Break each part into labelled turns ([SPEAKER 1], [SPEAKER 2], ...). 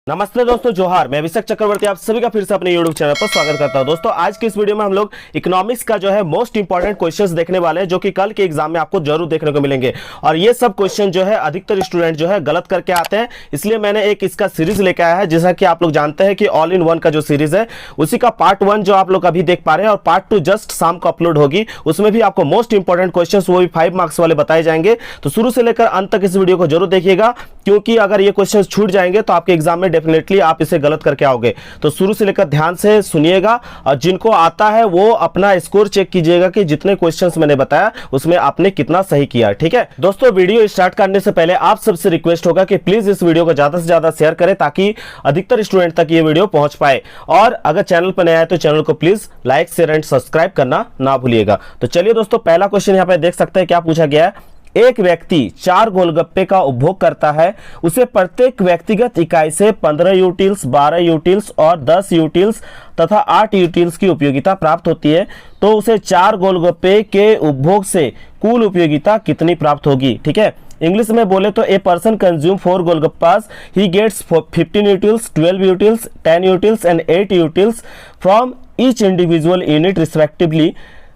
[SPEAKER 1] नमस्ते दोस्तों, जोहार। मैं अभिषेक चक्रवर्ती आप सभी का फिर से अपने YouTube चैनल पर स्वागत करता हूं। दोस्तों, आज की इस वीडियो में हम लोग इकोनॉमिक्स का जो है मोस्ट इंपॉर्टेंट क्वेश्चंस देखने वाले हैं, जो कि कल के एग्जाम में आपको जरूर देखने को मिलेंगे। और ये सब क्वेश्चन जो है अधिकतर स्टूडेंट जो है गलत करके आते हैं, इसलिए मैंने एक इसका सीरीज लेकर आया है। जैसा कि आप लोग जानते हैं कि ऑल इन वन का जो सीरीज है उसी का पार्ट 1 जो आप लोग अभी देख पा रहे हैं, और पार्ट 2 जस्ट शाम को अपलोड होगी। उसमें भी आपको मोस्ट इंपॉर्टेंट क्वेश्चन वो भी 5 मार्क्स वाले बताए जाएंगे। तो शुरू से लेकर अंत तक इस वीडियो को जरूर देखिएगा, क्योंकि अगर ये क्वेश्चन छूट जाएंगे तो आपके एग्जाम में डेफिनेटली आप इसे गलत करके आओगे। तो शुरू से लेकर ध्यान से सुनिएगा, और जिनको आता है वो अपना स्कोर चेक कीजिएगा कि जितने क्वेश्चंस मैंने बताया उसमें आपने कितना सही किया। ठीक है दोस्तों, वीडियो स्टार्ट करने से पहले आप सबसे रिक्वेस्ट होगा कि प्लीज इस वीडियो को ज्यादा से ज्यादा शेयर करें, ताकि अधिकतर स्टूडेंट तक ये वीडियो पहुंच पाए। और अगर चैनल पर नया है तो चैनल को please like share and subscribe करना ना भूलिएगा। तो चलिए दोस्तों, पहला क्वेश्चन यहाँ पे देख सकते हैं क्या पूछा गया है। एक व्यक्ति 4 गोलगप्पे का उपभोग करता है, उसे प्रत्येक व्यक्तिगत इकाई से 15 यूटिल्स, 12 यूटिल्स और 10 यूटिल्स तथा 8 यूटिल्स की उपयोगिता प्राप्त होती है। तो उसे 4 गोलगप्पे के उपभोग से कुल उपयोगिता कितनी प्राप्त होगी। ठीक है, इंग्लिश में बोले तो a person consume 4 golgappas, he gets 15 utils, 12 utils, 10 utils and 8 utils from each individual unit respectively.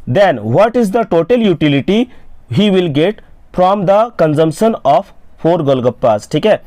[SPEAKER 1] Then what is the total utility he will get from the consumption of 4 golgappas. ठीक है,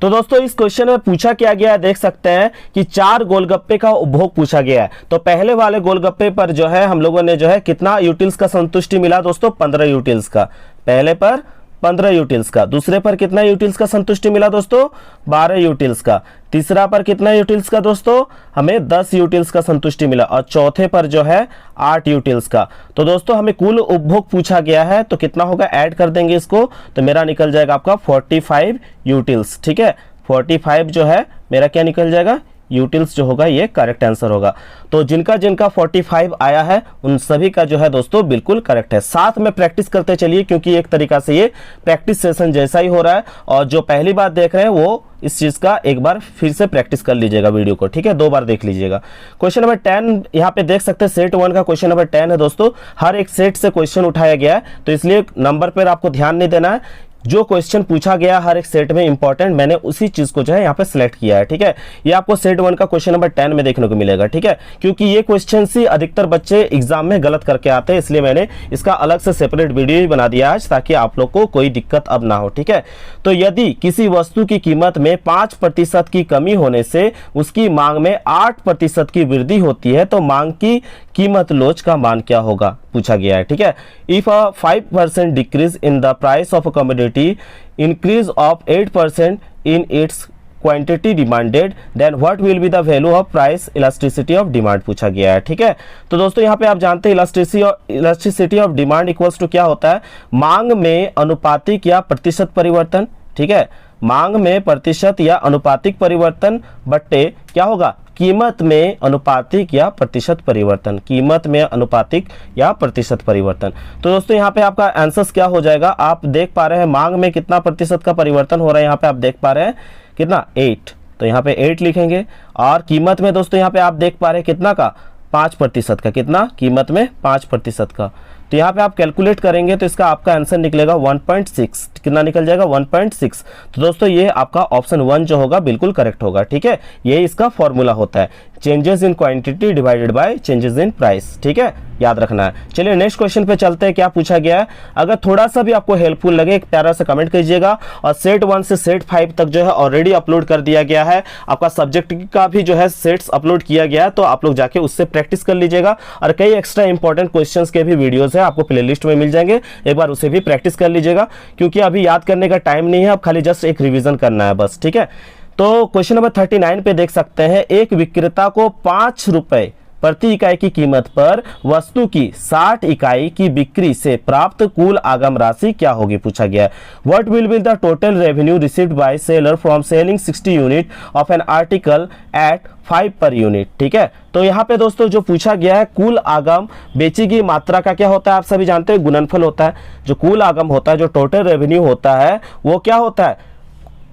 [SPEAKER 1] तो दोस्तों इस क्वेश्चन में पूछा क्या गया है, देख सकते हैं कि 4 गोलगप्पे का उपभोग पूछा गया है। तो पहले वाले गोलगप्पे पर जो है हम लोगों ने जो है कितना यूटिल्स का संतुष्टि मिला दोस्तों, 15 यूटिल्स का। पहले पर 15 यूटिल्स का। दूसरे पर कितना यूटिल्स का संतुष्टि मिला दोस्तों, 12 यूटिल्स का। तीसरा पर कितना यूटिल्स का दोस्तों, हमें 10 यूटिल्स का संतुष्टि मिला। और चौथे पर जो है 8 यूटिल्स का। तो दोस्तों हमें कुल उपभोग पूछा गया है, तो कितना होगा, ऐड कर देंगे इसको, तो मेरा निकल जाएगा आपका 45 यूटिल्स। ठीक है, 45 जो है मेरा क्या निकल जाएगा, यूटिल्स जो होगा ये करेक्ट आंसर होगा। तो जिनका जिनका 45 आया है उन सभी का जो है दोस्तों बिल्कुल करेक्ट है। साथ में प्रैक्टिस करते चलिए, क्योंकि एक तरीका से ये प्रैक्टिस सेशन जैसा ही हो रहा है। और जो पहली बार देख रहे हैं वो इस चीज का एक बार फिर से प्रैक्टिस कर लीजिएगा वीडियो को। ठीक है, 2 बार देख लीजिएगा। क्वेश्चन नंबर 10 यहाँ पे देख सकते हैं, सेट 1 का क्वेश्चन नंबर 10 है दोस्तों। हर एक सेट से क्वेश्चन उठाया गया है, तो इसलिए नंबर पर आपको ध्यान नहीं देना है। जो क्वेश्चन पूछा गया हर एक सेट में इंपॉर्टेंट, मैंने उसी चीज को जो है यहाँ पे सिलेक्ट किया है। ठीक है, ये आपको सेट 1 का क्वेश्चन नंबर 10 में देखने को मिलेगा। ठीक है, क्योंकि ये क्वेश्चन ही अधिकतर बच्चे एग्जाम में गलत करके आते हैं, इसलिए मैंने इसका अलग से सेपरेट वीडियो ही बना दिया आज, ताकि आप लोग को कोई दिक्कत अब ना हो। ठीक है, तो यदि किसी वस्तु की कीमत में 5% की कमी होने से उसकी मांग में 8% की वृद्धि होती है, तो मांग की कीमत लोच का मान क्या होगा, पूछा गया है। ठीक है, if a 5% decrease in the price of a commodity increase of 8% in its quantity demanded, then what will be the value of price elasticity of demand, पूछा गया है। ठीक है, तो दोस्तों यहाँ पे आप जानते हैं elasticity of demand equals to क्या होता है, मांग में अनुपातिक या प्रतिशत परिवर्तन। ठीक है, मांग में प्रतिशत या अनुपातिक परिवर्तन बट्टे क्या होगा, कीमत में अनुपातिक या प्रतिशत परिवर्तन। कीमत में अनुपातिक या प्रतिशत परिवर्तन। तो दोस्तों यहाँ पे आपका आंसर क्या हो जाएगा, आप देख पा रहे हैं मांग में कितना प्रतिशत का परिवर्तन हो रहा है, यहाँ पे आप देख पा रहे हैं कितना, 8, तो यहाँ पे 8 लिखेंगे। और कीमत में दोस्तों यहाँ पे आप देख पा रहे हैं कितना का, 5% का। कितना, कीमत में 5% का। तो यहाँ पे आप कैलकुलेट करेंगे तो इसका आपका आंसर निकलेगा 1.6। कितना निकल जाएगा, 1.6। तो दोस्तों ये आपका ऑप्शन 1 जो होगा बिल्कुल करेक्ट होगा। ठीक है, ये इसका फॉर्मूला होता है, changes in quantity divided by changes in price. ठीक है, याद रखना है। चलिए नेक्स्ट क्वेश्चन पे चलते हैं, क्या पूछा गया है। अगर थोड़ा सा भी आपको हेल्पफुल लगे एक प्यारा सा कमेंट कीजिएगा। और सेट 1 से सेट 5 तक जो है ऑलरेडी अपलोड कर दिया गया है, आपका सब्जेक्ट का भी जो है सेट्स अपलोड किया गया है, तो आप लोग जाके उससे प्रैक्टिस कर लीजिएगा। और कई एक्स्ट्रा इंपॉर्टेंट क्वेश्चंस के भी वीडियोस है, आपको प्लेलिस्ट में मिल जाएंगे, एक बार उसे भी प्रैक्टिस कर लीजिएगा, क्योंकि अभी याद करने का टाइम नहीं है, अब खाली जस्ट एक रिवीजन करना है बस। ठीक है, तो क्वेश्चन नंबर 39 पे देख सकते हैं, एक विक्रेता को 5 रुपए प्रति इकाई की कीमत पर वस्तु की 60 इकाई की बिक्री से प्राप्त कुल आगम राशि क्या होगी, पूछा गया है। What will be the total revenue received by seller from selling 60 unit of an article at 5 per unit. ठीक है, तो यहाँ पे दोस्तों जो पूछा गया है, कुल आगम बेची गई मात्रा का क्या होता है, आप सभी जानते हैं गुणनफल होता है। जो कुल आगम होता है, जो टोटल रेवेन्यू होता है, वो क्या होता है,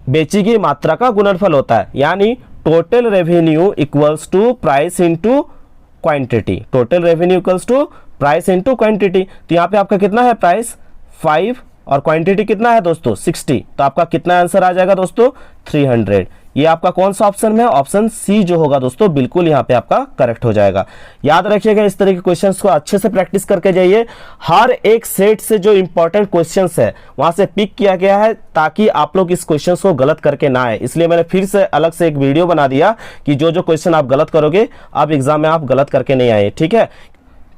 [SPEAKER 1] बेची गई मात्रा का गुणनफल होता है। यानी total revenue equals to price into quantity. Total revenue equals to price into quantity. तो यहाँ पे आपका कितना है, प्राइस 5 और क्वांटिटी कितना है दोस्तों, 60। तो आपका कितना आंसर आ जाएगा दोस्तों, 300। ये आपका कौन सा ऑप्शन में? ऑप्शन सी जो होगा दोस्तों बिल्कुल यहाँ पे आपका करेक्ट हो जाएगा। याद रखिएगा, इस तरह के क्वेश्चंस को अच्छे से प्रैक्टिस करके जाइए। हर एक सेट से जो इंपॉर्टेंट क्वेश्चंस है वहां से पिक किया गया है ताकि आप लोग इस क्वेश्चंस को गलत करके ना आए, इसलिए मैंने फिर से अलग से एक वीडियो बना दिया कि जो जो क्वेश्चन आप गलत करोगे अब एग्जाम में आप गलत करके नहीं आए। ठीक है,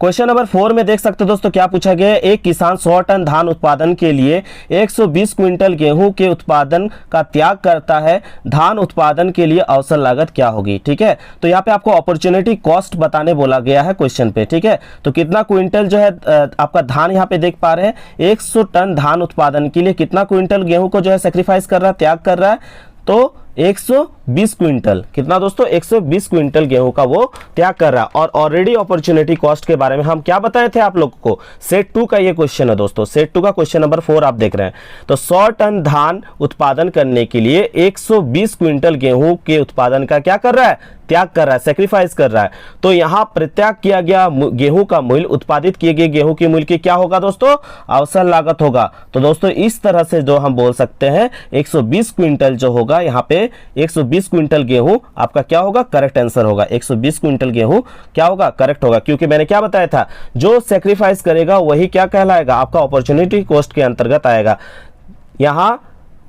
[SPEAKER 1] क्वेश्चन नंबर 4 में देख सकते हो दोस्तों क्या पूछा गया है। एक किसान 100 टन धान उत्पादन के लिए 120 क्विंटल गेहूं के उत्पादन का त्याग करता है, धान उत्पादन के लिए औसत लागत क्या होगी? ठीक है, तो यहाँ पे आपको अपॉर्चुनिटी कॉस्ट बताने बोला गया है क्वेश्चन पे। ठीक है, तो कितना क्विंटल जो है आपका धान यहाँ पे देख पा रहे हैं, 100 टन धान उत्पादन के लिए कितना क्विंटल गेहूं को जो है सेक्रीफाइस कर रहा है, त्याग कर रहा है, तो 120 क्विंटल। कितना दोस्तों? 120 क्विंटल गेहूं का वो त्याग कर रहा है। और ऑलरेडी अपॉर्चुनिटी कॉस्ट के बारे में हम क्या बताए थे आप लोगों को? सेट 2 का ये क्वेश्चन है दोस्तों, सेट 2 का क्वेश्चन नंबर 4 आप देख रहे हैं। तो 100 टन धान उत्पादन करने के लिए 120 क्विंटल गेहूं के उत्पादन का क्या कर रहा है? त्याग कर रहा है, सेक्रीफाइस कर रहा है। तो यहां प्रत्याग किया गया गेहूं का मूल्य, उत्पादित किए गए गेहूं के मूल्य की क्या होगा दोस्तों? अवसर लागत होगा। तो दोस्तों इस तरह से जो हम बोल सकते हैं 120 क्विंटल जो होगा यहां पे 120 क्विंटल गेहूं आपका क्या होगा? करेक्ट आंसर होगा। 120 क्विंटल गेहूं क्या होगा? करेक्ट होगा, क्योंकि मैंने क्या बताया था, जो सेक्रीफाइस करेगा वही क्या कहलाएगा? आपका अपॉर्चुनिटी कॉस्ट के अंतर्गत आएगा। यहां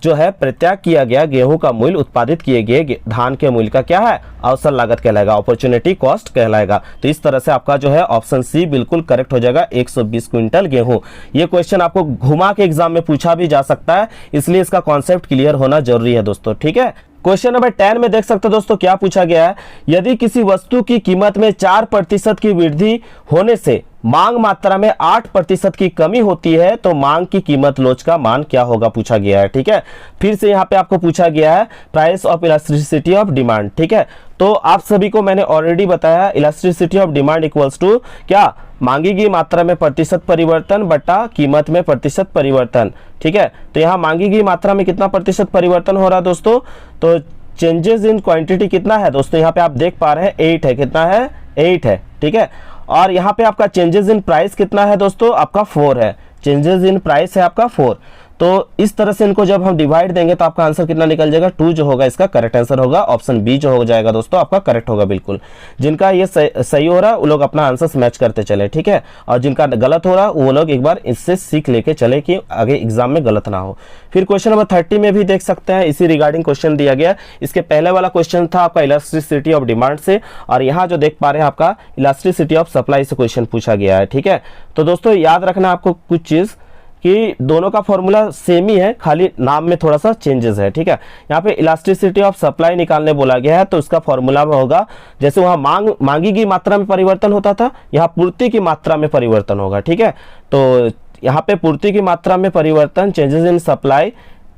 [SPEAKER 1] जो है प्रत्याग किया गया गेहूं का मूल्य उत्पादित किए गए धान के मूल्य का क्या है? अवसर लागत कहलाएगा, अपॉर्चुनिटी कॉस्ट कहलाएगा। तो इस तरह से आपका जो है ऑप्शन सी बिल्कुल करेक्ट हो जाएगा, 120 क्विंटल गेहूं। ये क्वेश्चन आपको घुमा के एग्जाम में पूछा भी जा सकता है, इसलिए इसका कॉन्सेप्ट क्लियर होना जरूरी है दोस्तों। ठीक है, क्वेश्चन नंबर 10 में देख सकते हो दोस्तों क्या पूछा गया है। यदि किसी वस्तु की कीमत में 4% की वृद्धि होने से मांग मात्रा में 8% की कमी होती है तो मांग की कीमत लोच का मान क्या होगा? पूछा गया है। ठीक है, फिर से यहाँ पे आपको पूछा गया है price of elasticity of demand. ठीक है, तो आप सभी को मैंने ऑलरेडी बताया elasticity of demand equals to क्या? मांगी गई मात्रा में प्रतिशत परिवर्तन बटा कीमत में प्रतिशत परिवर्तन। ठीक है, तो यहाँ मांगी गई मात्रा में कितना प्रतिशत परिवर्तन हो रहा है दोस्तों? तो चेंजेस इन क्वांटिटी कितना है दोस्तों? यहाँ पे आप देख पा रहे हैं 8 है। कितना है? 8 है। ठीक है, और यहाँ पे आपका चेंजेस इन प्राइस कितना है दोस्तों? आपका 4 है। चेंजेस इन प्राइस है आपका 4। तो इस तरह से इनको जब हम डिवाइड देंगे तो आपका आंसर कितना निकल जाएगा? 2 जो होगा इसका करेक्ट आंसर होगा। ऑप्शन बी जो हो जाएगा दोस्तों आपका करेक्ट होगा बिल्कुल। जिनका ये सही हो रहा है वो लोग अपना आंसर मैच करते चले। ठीक है, और जिनका गलत हो रहा है वो लोग एक बार इससे सीख लेके चले कि आगे एग्जाम में गलत ना हो। फिर क्वेश्चन नंबर 30 में भी देख सकते हैं इसी रिगार्डिंग क्वेश्चन दिया गया। इसके पहले वाला क्वेश्चन था आपका इलास्टिसिटी ऑफ डिमांड से, और यहाँ जो देख पा रहे हैं आपका इलास्टिसिटी ऑफ सप्लाई से क्वेश्चन पूछा गया है। ठीक है, तो दोस्तों याद रखना आपको कुछ चीज कि दोनों का फॉर्मूला सेम ही है, खाली नाम में थोड़ा सा चेंजेस है। ठीक है, यहाँ पे इलास्टिसिटी ऑफ सप्लाई निकालने बोला गया है, तो उसका फॉर्मूला में होगा जैसे वहां मांगी की मात्रा में परिवर्तन होता था, यहाँ पूर्ति की मात्रा में परिवर्तन होगा। ठीक है, तो यहाँ पे पूर्ति की मात्रा में परिवर्तन changes in supply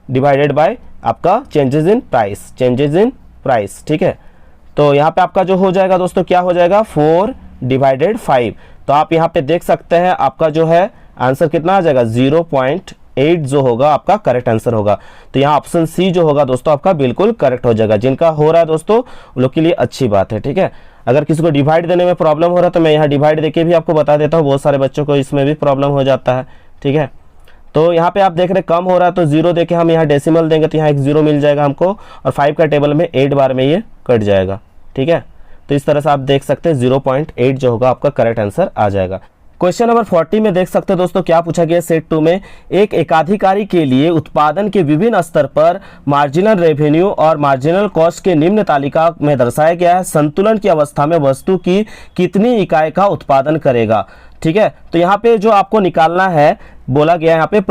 [SPEAKER 1] divided by आपका changes in price, changes in price. ठीक है, तो यहाँ पे आपका जो हो जाएगा दोस्तों क्या हो जाएगा? 4 डिवाइडेड 5। तो आप यहाँ पे देख सकते हैं आपका जो है आंसर कितना आ जाएगा? 0.8 जो होगा आपका करेक्ट आंसर होगा। तो यहाँ ऑप्शन सी जो होगा दोस्तों आपका बिल्कुल करेक्ट हो जाएगा। जिनका हो रहा है दोस्तों उन लोग के लिए अच्छी बात है। ठीक है, अगर किसी को डिवाइड देने में प्रॉब्लम हो रहा है तो मैं यहाँ डिवाइड देके भी आपको बता देता हूँ, बहुत सारे बच्चों को इसमें भी प्रॉब्लम हो जाता है। ठीक है, तो यहाँ पे आप देख रहे कम हो रहा है तो 0 देके हम यहाँ डेसिमल देंगे तो यहाँ एक 0 मिल जाएगा हमको, और 5 का टेबल में 8 बार में ये कट जाएगा। ठीक है, तो इस तरह से आप देख सकते हैं 0.8 जो होगा आपका करेक्ट आंसर आ जाएगा। क्वेश्चन नंबर 40 में देख सकते हैं दोस्तों क्या पूछा गया सेट 2 में। एक एकाधिकारी के लिए उत्पादन के विभिन्न स्तर पर मार्जिनल रेवेन्यू और मार्जिनल कॉस्ट के निम्न तालिका में दर्शाया गया है। संतुलन की अवस्था में वस्तु की कितनी इकाई का उत्पादन करेगा? ठीक है, तो यहाँ पे जो आपको निकालना है बोला गया है यहाँ पे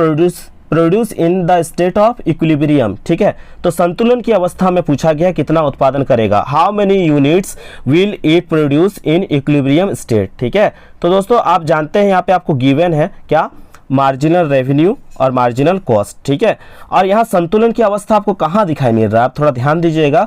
[SPEAKER 1] produce in the state of equilibrium. ठीक है, तो संतुलन की अवस्था में पूछा गया कितना उत्पादन करेगा? How many units will it produce in equilibrium state. ठीक है, तो दोस्तों आप जानते हैं यहाँ पे आपको गिवन है क्या? मार्जिनल रेवेन्यू और मार्जिनल कॉस्ट। ठीक है, और यहाँ संतुलन की अवस्था आपको कहाँ दिखाई मिल रहा है? आप थोड़ा ध्यान दीजिएगा।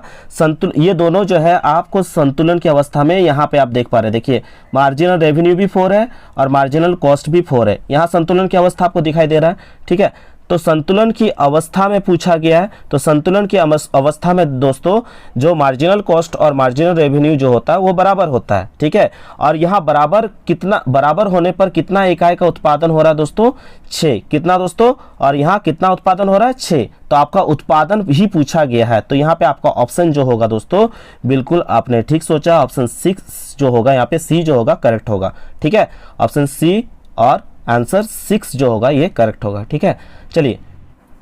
[SPEAKER 1] ये दोनों जो है आपको संतुलन की अवस्था में यहाँ पे आप देख पा रहे हैं। देखिए मार्जिनल रेवेन्यू भी 4 है और मार्जिनल कॉस्ट भी 4 है। यहाँ संतुलन की अवस्था आपको दिखाई दे रहा है। ठीक है, तो संतुलन की अवस्था में पूछा गया है। तो संतुलन की अवस्था में दोस्तों जो मार्जिनल कॉस्ट और मार्जिनल रेवेन्यू जो होता है वो बराबर होता है, ठीक है। और यहाँ बराबर होने पर कितना इकाई का उत्पादन हो रहा है दोस्तों, 6। कितना दोस्तों, और यहाँ कितना उत्पादन हो रहा है, 6। तो आपका उत्पादन ही पूछा गया है। तो यहाँ पे आपका ऑप्शन जो होगा दोस्तों, बिल्कुल आपने ठीक सोचा, ऑप्शन 6 जो होगा यहाँ पे, सी जो होगा करेक्ट होगा, ठीक है। ऑप्शन सी और आंसर 6 जो होगा ये करेक्ट होगा, ठीक है। चलिए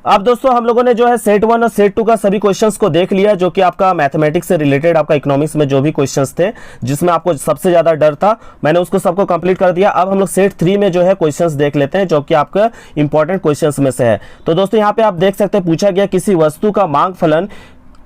[SPEAKER 1] अब दोस्तों हम लोगों ने जो है सेट 1 और सेट 2 का सभी क्वेश्चंस को देख लिया, जो कि आपका मैथमेटिक्स से रिलेटेड, आपका इकोनॉमिक्स में जो भी क्वेश्चंस थे जिसमें आपको सबसे ज्यादा डर था, मैंने उसको सबको कंप्लीट कर दिया। अब हम लोग सेट 3 में जो है क्वेश्चंस देख लेते हैं, जो कि आपका इंपॉर्टेंट क्वेश्चंस में से है। तो दोस्तों यहाँ पे आप देख सकते हैं, पूछा गया किसी वस्तु का मांग फलन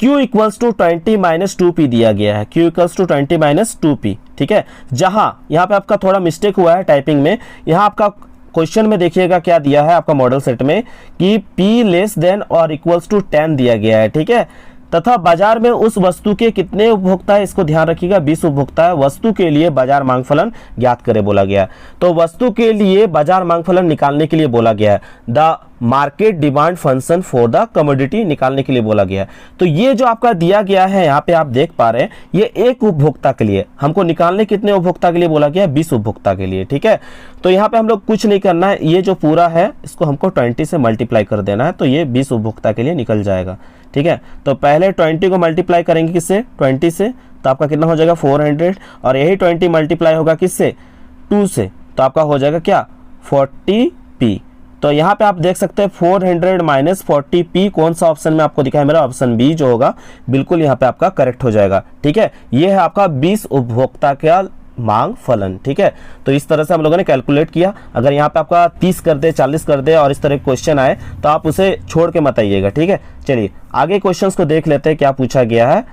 [SPEAKER 1] Q इक्वल्स टू 20 - 2p दिया गया है। Q इक्वल्स टू 20 - 2p, ठीक है। जहां यहाँ पे आपका थोड़ा मिस्टेक हुआ है टाइपिंग में। यहाँ आपका क्वेश्चन में देखिएगा क्या दिया है आपका मॉडल सेट में कि P लेस देन और इक्वल्स टू 10 दिया गया है, ठीक है। तथा बाजार में उस वस्तु के कितने उपभोक्ता है, इसको ध्यान रखिएगा, 20 उपभोक्ता है। वस्तु के लिए बाजार मांग फलन ज्ञात करे बोला गया है। तो वस्तु के लिए बाजार मांग फलन निकालने के लिए बोला गया है, the market demand function for the commodity निकालने के लिए बोला गया है। तो ये जो आपका दिया गया है यहाँ पे आप देख पा रहे हैं, ये एक उपभोक्ता के लिए हमको निकालने कितने उपभोक्ता के लिए बोला गया है, 20 उपभोक्ता के लिए, ठीक है। तो यहाँ पे हम लोग कुछ नहीं करना है, ये जो पूरा है इसको हमको 20 से मल्टीप्लाई कर देना है, तो ये 20 उपभोक्ता के लिए निकल जाएगा, ठीक है। तो पहले 20 को मल्टीप्लाई करेंगे किससे, 20 से, तो आपका कितना हो जाएगा 400, और यही 20 मल्टीप्लाई होगा किससे, 2 से, तो आपका हो जाएगा क्या 40p। तो यहाँ पे आप देख सकते हैं 400 - 40p कौन सा ऑप्शन में आपको दिखा है, मेरा ऑप्शन बी जो होगा बिल्कुल यहाँ पे आपका करेक्ट हो जाएगा, ठीक है। ये है आपका 20 उपभोक्ता का मांग फलन, ठीक है। तो इस तरह से हम लोगों ने कैलकुलेट किया। अगर यहाँ पे आपका 30 कर दे, 40 कर दे और इस तरह क्वेश्चन आए तो आप उसे छोड़ के मत आइएगा, ठीक है। चलिए आगे क्वेश्चंस को देख लेते हैं। क्या पूछा गया है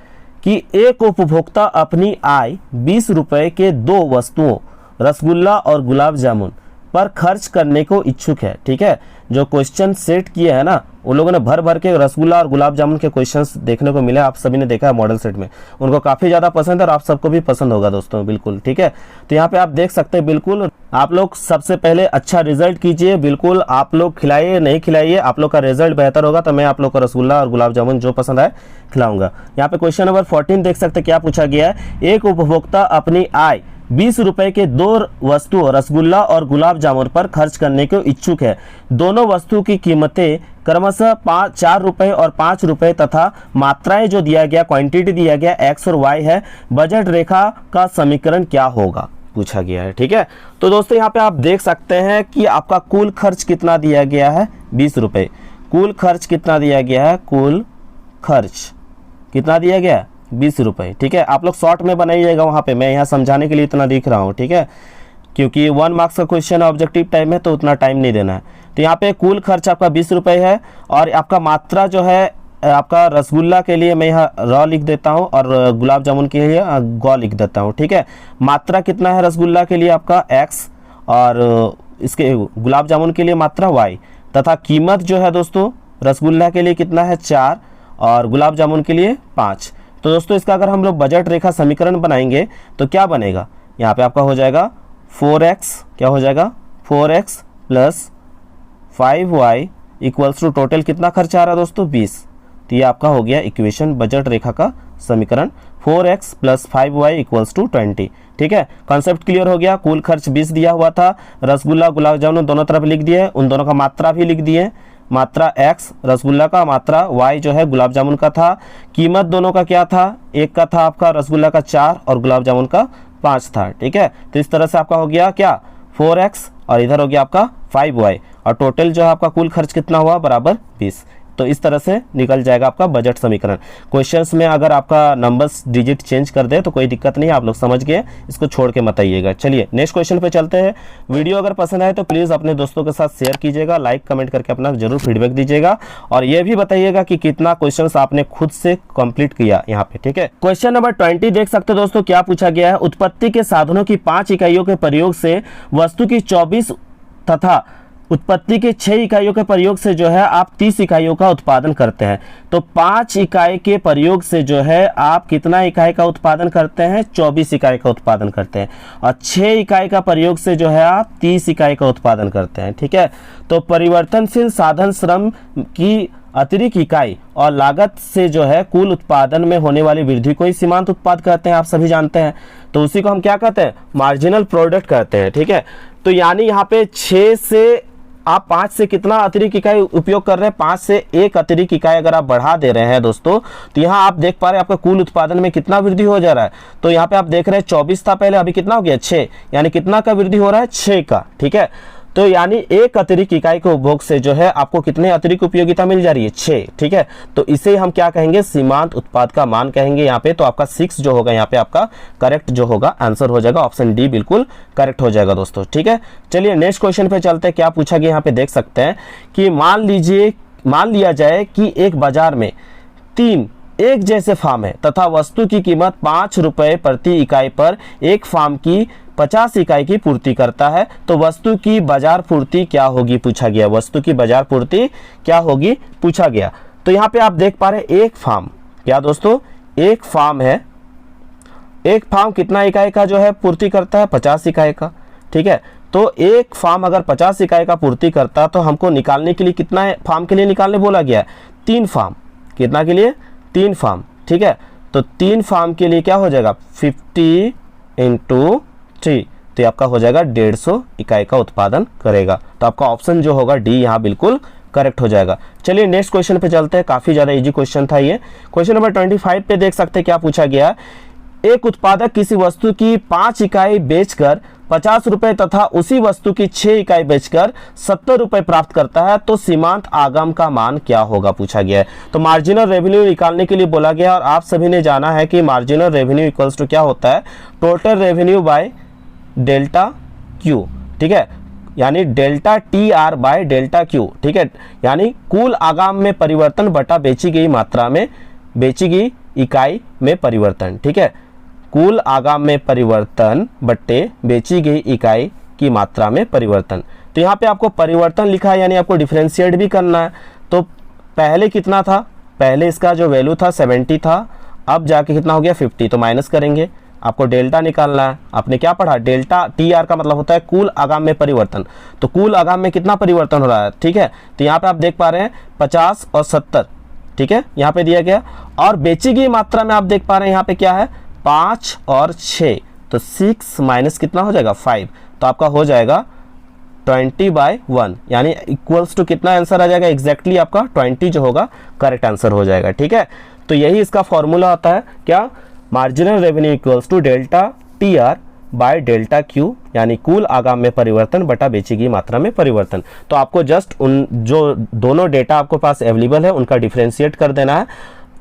[SPEAKER 1] कि एक उपभोक्ता अपनी आय 20 रुपए के 2 वस्तुओं रसगुल्ला और गुलाब जामुन पर खर्च करने को इच्छुक है, ठीक है। जो क्वेश्चन सेट किए हैं ना, उन लोगों ने भर भर के रसगुल्ला और गुलाब जामुन के क्वेश्चंस देखने को मिले, आप सभी ने देखा है मॉडल सेट में, उनको काफी ज्यादा पसंद है और आप सबको भी पसंद होगा दोस्तों, बिल्कुल, ठीक है। तो यहाँ पे आप देख सकते हैं, बिल्कुल आप लोग सबसे पहले अच्छा रिजल्ट कीजिए, बिल्कुल आप लोग खिलाइए नहीं खिलाइए, आप लोग का रिजल्ट बेहतर होगा तो मैं आप लोग को रसगुल्ला और गुलाब जामुन जो पसंद आए खिलाऊंगा। यहाँ पे क्वेश्चन नंबर 14 देख सकते हैं, क्या पूछा गया है, एक उपभोक्ता अपनी आय 20 रुपए के 2 वस्तुओं रसगुल्ला और गुलाब जामुन पर खर्च करने को इच्छुक है। दोनों वस्तु की कीमतें क्रमशः 4 रुपए और 5 रुपए तथा मात्राएं जो दिया गया, क्वांटिटी दिया गया x और y है। बजट रेखा का समीकरण क्या होगा पूछा गया है, ठीक है। तो दोस्तों यहाँ पे आप देख सकते हैं कि आपका कुल खर्च कितना दिया गया है, 20 रुपए। कुल खर्च कितना दिया गया है, कुल खर्च कितना दिया गया, 20 रुपए, ठीक है। आप लोग शॉर्ट में बनाइएगा, वहाँ पे मैं यहाँ समझाने के लिए इतना दिख रहा हूँ, ठीक है, क्योंकि 1 मार्क्स का क्वेश्चन है, ऑब्जेक्टिव टाइम है, तो उतना टाइम नहीं देना है। तो यहाँ पे कुल खर्च आपका 20 रुपए है, और आपका मात्रा जो है आपका रसगुल्ला के लिए मैं यहाँ र लिख देता हूँ और गुलाब जामुन के लिए ग लिख देता हूँ, ठीक है। मात्रा कितना है रसगुल्ला के लिए आपका x, और इसके गुलाब जामुन के लिए मात्रा y, तथा कीमत जो है दोस्तों रसगुल्ला के लिए कितना है 4 और गुलाब जामुन के लिए 5। तो दोस्तों इसका अगर हम लोग बजट रेखा समीकरण बनाएंगे तो क्या बनेगा, यहाँ पे आपका हो जाएगा 4x, क्या हो जाएगा 4x plus 5y equals to total कितना खर्च आ रहा है दोस्तों 20। तो ये आपका हो गया इक्वेशन, बजट रेखा का समीकरण, 4x plus 5y equals to 20, ठीक है। कॉन्सेप्ट क्लियर हो गया। कुल खर्च 20 दिया हुआ था, रसगुल्ला गुलाब जामुन दोनों तरफ लिख दिए, उन दोनों का मात्रा भी लिख दिए, मात्रा x रसगुल्ला का, मात्रा y जो है गुलाब जामुन का था। कीमत दोनों का क्या था, एक का था आपका रसगुल्ला का 4 और गुलाब जामुन का 5 था, ठीक है। तो इस तरह से आपका हो गया क्या 4x और इधर हो गया आपका 5y, और टोटल जो है आपका कुल खर्च कितना हुआ बराबर 20। तो इस तरह से निकल जाएगा आपका बजट समीकरण। क्वेश्चंस में अगर आपका नंबर्स डिजिट चेंज कर दे तो कोई दिक्कत नहीं, आप लोग समझ गए, इसको छोड़ के मत आइएगा। चलिए नेक्स्ट क्वेश्चन पे चलते हैं। वीडियो अगर पसंद आए तो प्लीज़ अपने दोस्तों के साथ शेयर कीजिएगा, लाइक कमेंट करके अपना जरूर फीडबैक दीजिएगा, और ये भी बताइएगा कि कितना क्वेश्चन आपने खुद से कंप्लीट किया यहाँ पे, ठीक है। क्वेश्चन नंबर 20 देख सकते हो दोस्तों, क्या पूछा गया है, उत्पत्ति के साधनों की 5 इकाइयों के प्रयोग से वस्तु की 24 तथा उत्पत्ति के 6 इकाइयों के प्रयोग से जो है आप 30 इकाइयों का उत्पादन करते हैं। तो 5 इकाई के प्रयोग से जो है आप कितना इकाई का उत्पादन करते हैं, 24 इकाई का उत्पादन करते हैं। और 6 इकाई का प्रयोग से जो है आप 30 इकाई का उत्पादन करते हैं। ठीक है, तो परिवर्तनशील साधन श्रम की अतिरिक्त इकाई और लागत से जो है कुल उत्पादन में होने वाली वृद्धि को ही सीमांत उत्पाद कहते हैं, आप सभी जानते हैं। तो उसी को हम क्या कहते हैं, मार्जिनल प्रोडक्ट कहते हैं। ठीक है, तो यानी यहाँ पे 6 से आप 5 से कितना अतिरिक्त इकाई उपयोग कर रहे हैं, 5 से 1 अतिरिक्त इकाई अगर आप बढ़ा दे रहे हैं दोस्तों, तो यहाँ आप देख पा रहे हैं आपका कुल उत्पादन में कितना वृद्धि हो जा रहा है। तो यहाँ पे आप देख रहे हैं 24 था पहले, अभी कितना हो गया 6, यानी कितना का वृद्धि हो रहा है, 6 का। ठीक है, तो यानी 1 अतिरिक्त इकाई के उपभोग से जो है आपको कितने अतिरिक्त उपयोगिता मिल जा रही है, 6। ठीक है, तो इसे हम क्या कहेंगे, सीमांत उत्पाद का मान कहेंगे यहाँ पे। तो आपका 6 जो होगा यहाँ पे आपका करेक्ट जो होगा आंसर हो जाएगा, ऑप्शन डी बिल्कुल करेक्ट हो जाएगा दोस्तों। ठीक है, चलिए नेक्स्ट क्वेश्चन पे चलते हैं। क्या पूछा गया यहाँ पे देख सकते हैं कि मान लिया जाए कि एक बाजार में 3 एक जैसे फार्म है तथा वस्तु की कीमत 5 रुपए प्रति इकाई पर एक फार्म की 50 इकाई की पूर्ति करता है, तो वस्तु की बाजार पूर्ति क्या होगी पूछा गया। वस्तु की बाजार पूर्ति क्या होगी पूछा गया। तो यहाँ पे आप देख पा रहे हैं एक फार्म, क्या दोस्तों, एक फार्म है। एक फार्म कितना इकाई का जो है पूर्ति करता है, 50 इकाई का। ठीक है, तो एक फार्म अगर 50 इकाई का पूर्ति करता तो हमको निकालने के लिए कितना फार्म के लिए निकालने बोला गया है, 3 फार्म। कितना के लिए, 3 फार्म। ठीक है, तो 3 फार्म के लिए क्या हो जाएगा, 50 × 3, तो आपका हो जाएगा 150 इकाई का उत्पादन करेगा। तो आपका ऑप्शन जो होगा डी यहाँ बिल्कुल करेक्ट हो जाएगा। चलिए नेक्स्ट क्वेश्चन पे चलते हैं, काफी ज्यादा इजी क्वेश्चन था ये। क्वेश्चन नंबर 25 पे देख सकते हैं क्या पूछा गया। एक उत्पादक किसी वस्तु की 5 इकाई बेचकर 50 रुपए तथा उसी वस्तु की 6 इकाई बेचकर 70 रुपए प्राप्त करता है, तो सीमांत आगम का मान क्या होगा पूछा गया है। तो मार्जिनल रेवेन्यू निकालने के लिए बोला गया, और आप सभी ने जाना है कि मार्जिनल रेवेन्यू इक्वल्स टू क्या होता है, total revenue bye delta Q. ठीक है, यानी delta TR by delta Q. ठीक है, यानी कुल आगाम में परिवर्तन बटा बेची गई मात्रा में, बेची गई इकाई में परिवर्तन। ठीक है, कुल आगाम में परिवर्तन बट्टे बेची गई इकाई की मात्रा में परिवर्तन। तो यहाँ पे आपको परिवर्तन लिखा है, यानी आपको डिफरेंशिएट भी करना है। तो पहले कितना था, पहले इसका जो वैल्यू था 70 था, अब जाके कितना हो गया 50, तो माइनस करेंगे, आपको डेल्टा निकालना है। आपने क्या पढ़ा, डेल्टा TR का मतलब होता है कुल आगाम में परिवर्तन। तो कुल आगाम में कितना परिवर्तन हो रहा है। ठीक है, तो यहाँ पे आप देख पा रहे हैं 50 और 70। ठीक है, यहाँ पे दिया गया, और बेची गई मात्रा में आप देख पा रहे हैं यहाँ पे क्या है, 5 और 6, तो 6 माइनस कितना हो जाएगा 5, तो आपका हो जाएगा 20/1, यानी इक्वल्स टू कितना आंसर आ जाएगा, एग्जैक्टली आपका 20 जो होगा करेक्ट आंसर हो जाएगा। ठीक है, तो यही इसका फॉर्मूला होता है, क्या, marginal revenue equals to delta TR by delta q, यानी कुल आगाम में परिवर्तन बटा बेची गई मात्रा में परिवर्तन। तो आपको जस्ट उन जो दोनों डेटा आपको पास अवेलेबल है उनका डिफरेंशिएट कर देना है,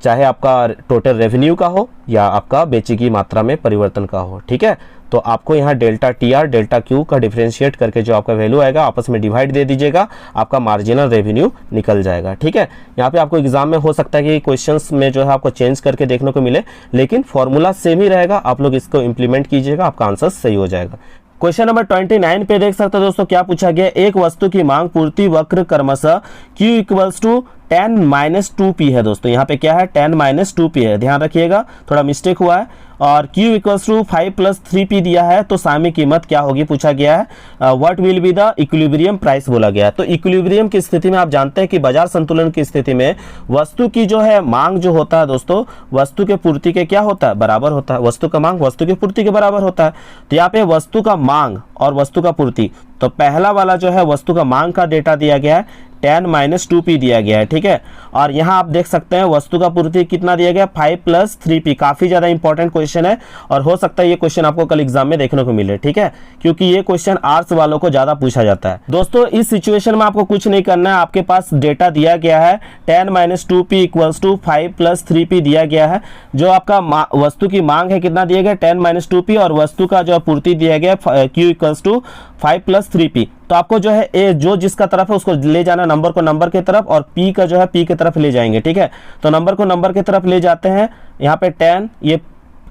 [SPEAKER 1] चाहे आपका टोटल रेवेन्यू का हो या आपका बेची गई मात्रा में परिवर्तन का हो। ठीक है, तो आपको यहाँ डेल्टा TR डेल्टा क्यू का डिफरेंशिएट करके जो आपका वैल्यू आएगा आपस में डिवाइड दे दीजिएगा, आपका मार्जिनल रेवेन्यू निकल जाएगा। ठीक है, यहाँ पे आपको एग्जाम में हो सकता है कि क्वेश्चंस में जो है आपको चेंज करके देखने को मिले, लेकिन फॉर्मूला सेम ही रहेगा, आप लोग इसको इंप्लीमेंट कीजिएगा, आपका आंसर सही हो जाएगा। क्वेश्चन नंबर 29 पे देख सकते हैं दोस्तों क्या पूछा गया। एक वस्तु की मांग पूर्ति वक्र क्रमशः Q इक्वल्स टू 10 - 2p है दोस्तों। यहाँ पे क्या है, 10 - 2p है, ध्यान रखिएगा, थोड़ा मिस्टेक हुआ है। और Q इक्वल्स टू 5 + 3p दिया है, तो सामयिक कीमत क्या होगी पूछा गया है। What will be the equilibrium price बोला गया है। तो इक्विलिब्रियम की स्थिति में आप जानते हैं कि बाजार संतुलन की स्थिति में वस्तु की जो है मांग जो होता है दोस्तों, वस्तु के पूर्ति के क्या होता है, बराबर होता है। वस्तु का मांग वस्तु की पूर्ति के बराबर होता है। तो यहाँ पे वस्तु का मांग और वस्तु का पूर्ति, तो पहला वाला जो है वस्तु का मांग का डेटा दिया गया है, 10 - 2p दिया गया है। ठीक है, और यहाँ आप देख सकते हैं वस्तु का पूर्ति कितना दिया गया, 5 + 3p। काफी ज्यादा इंपॉर्टेंट क्वेश्चन है, और हो सकता है ये क्वेश्चन आपको कल एग्जाम में देखने को मिले। ठीक है, क्योंकि ये क्वेश्चन आर्ट्स वालों को ज्यादा पूछा जाता है। दोस्तों इस सिचुएशन में आपको कुछ नहीं करना है, आपके पास डेटा दिया गया है 10 - 2p इक्वल्स टू 5 + 3p दिया गया है। जो आपका वस्तु की मांग है कितना दिया गया, 10 - 2p, और वस्तु का जो पूर्ति दिया गया Q इक्वल्स टू 5 + 3p। तो आपको जो है ए जो जिसका तरफ है उसको ले जाना नंबर को नंबर की तरफ, और पी का जो है पी की तरफ ले जाएंगे। ठीक है, तो नंबर को नंबर की तरफ ले जाते हैं। यहाँ पे 10, ये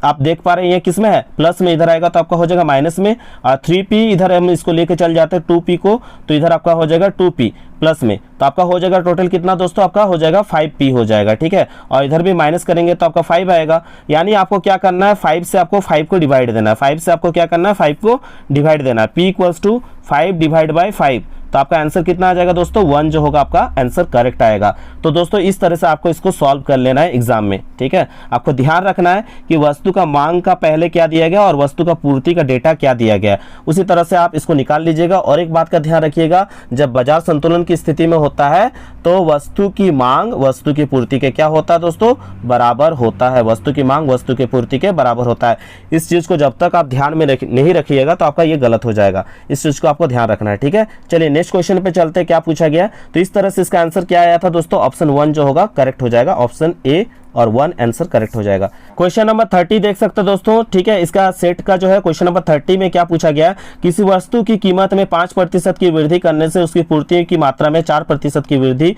[SPEAKER 1] आप देख पा रहे हैं ये किस में है, प्लस में, इधर आएगा तो आपका हो जाएगा माइनस में, और 3p इधर हम इसको लेके चल जाते हैं 2p को, तो इधर आपका हो जाएगा 2p प्लस में, तो आपका हो जाएगा टोटल कितना दोस्तों, आपका हो जाएगा 5p हो जाएगा, ठीक है। और इधर भी माइनस करेंगे तो आपका 5 आएगा, यानी आपको क्या करना है, 5 से आपको 5 को डिवाइड देना है, 5 से आपको क्या करना है, 5 को डिवाइड देना है, p equals to 5 divide by 5, तो आपका आंसर कितना आ जाएगा दोस्तों, 1 जो होगा आपका आंसर करेक्ट आएगा। तो दोस्तों इस तरह से आपको इसको सॉल्व कर लेना है एग्जाम में, ठीक है। आपको ध्यान रखना है कि वस्तु का मांग का पहले क्या दिया गया और वस्तु का पूर्ति का डेटा क्या दिया गया, उसी तरह से आप इसको निकाल लीजिएगा। और एक बात का ध्यान रखिएगा, जब बाजार संतुलन की स्थिति में होता है तो वस्तु की मांग वस्तु की पूर्ति के क्या होता है दोस्तों, बराबर होता है, वस्तु की मांग वस्तु की पूर्ति के बराबर होता है। इस चीज को जब तक आप ध्यान में नहीं रखिएगा तो आपका ये गलत हो जाएगा, इस चीज को आपको ध्यान रखना है, ठीक है। चलिए नेक्स्ट क्वेश्चन पे चलते हैं, क्या पूछा गया। तो इस तरह से इसका आंसर क्या आया था दोस्तों, ऑप्शन 1 जो होगा करेक्ट हो जाएगा, ऑप्शन ए और 1 आंसर करेक्ट हो जाएगा। क्वेश्चन नंबर 30 देख सकते हैं दोस्तों, ठीक है। इसका सेट का जो है क्वेश्चन नंबर 30 में क्या पूछा गया, किसी वस्तु की कीमत में 5% की वृद्धि करने से उसकी पूर्ति की मात्रा में 4% की वृद्धि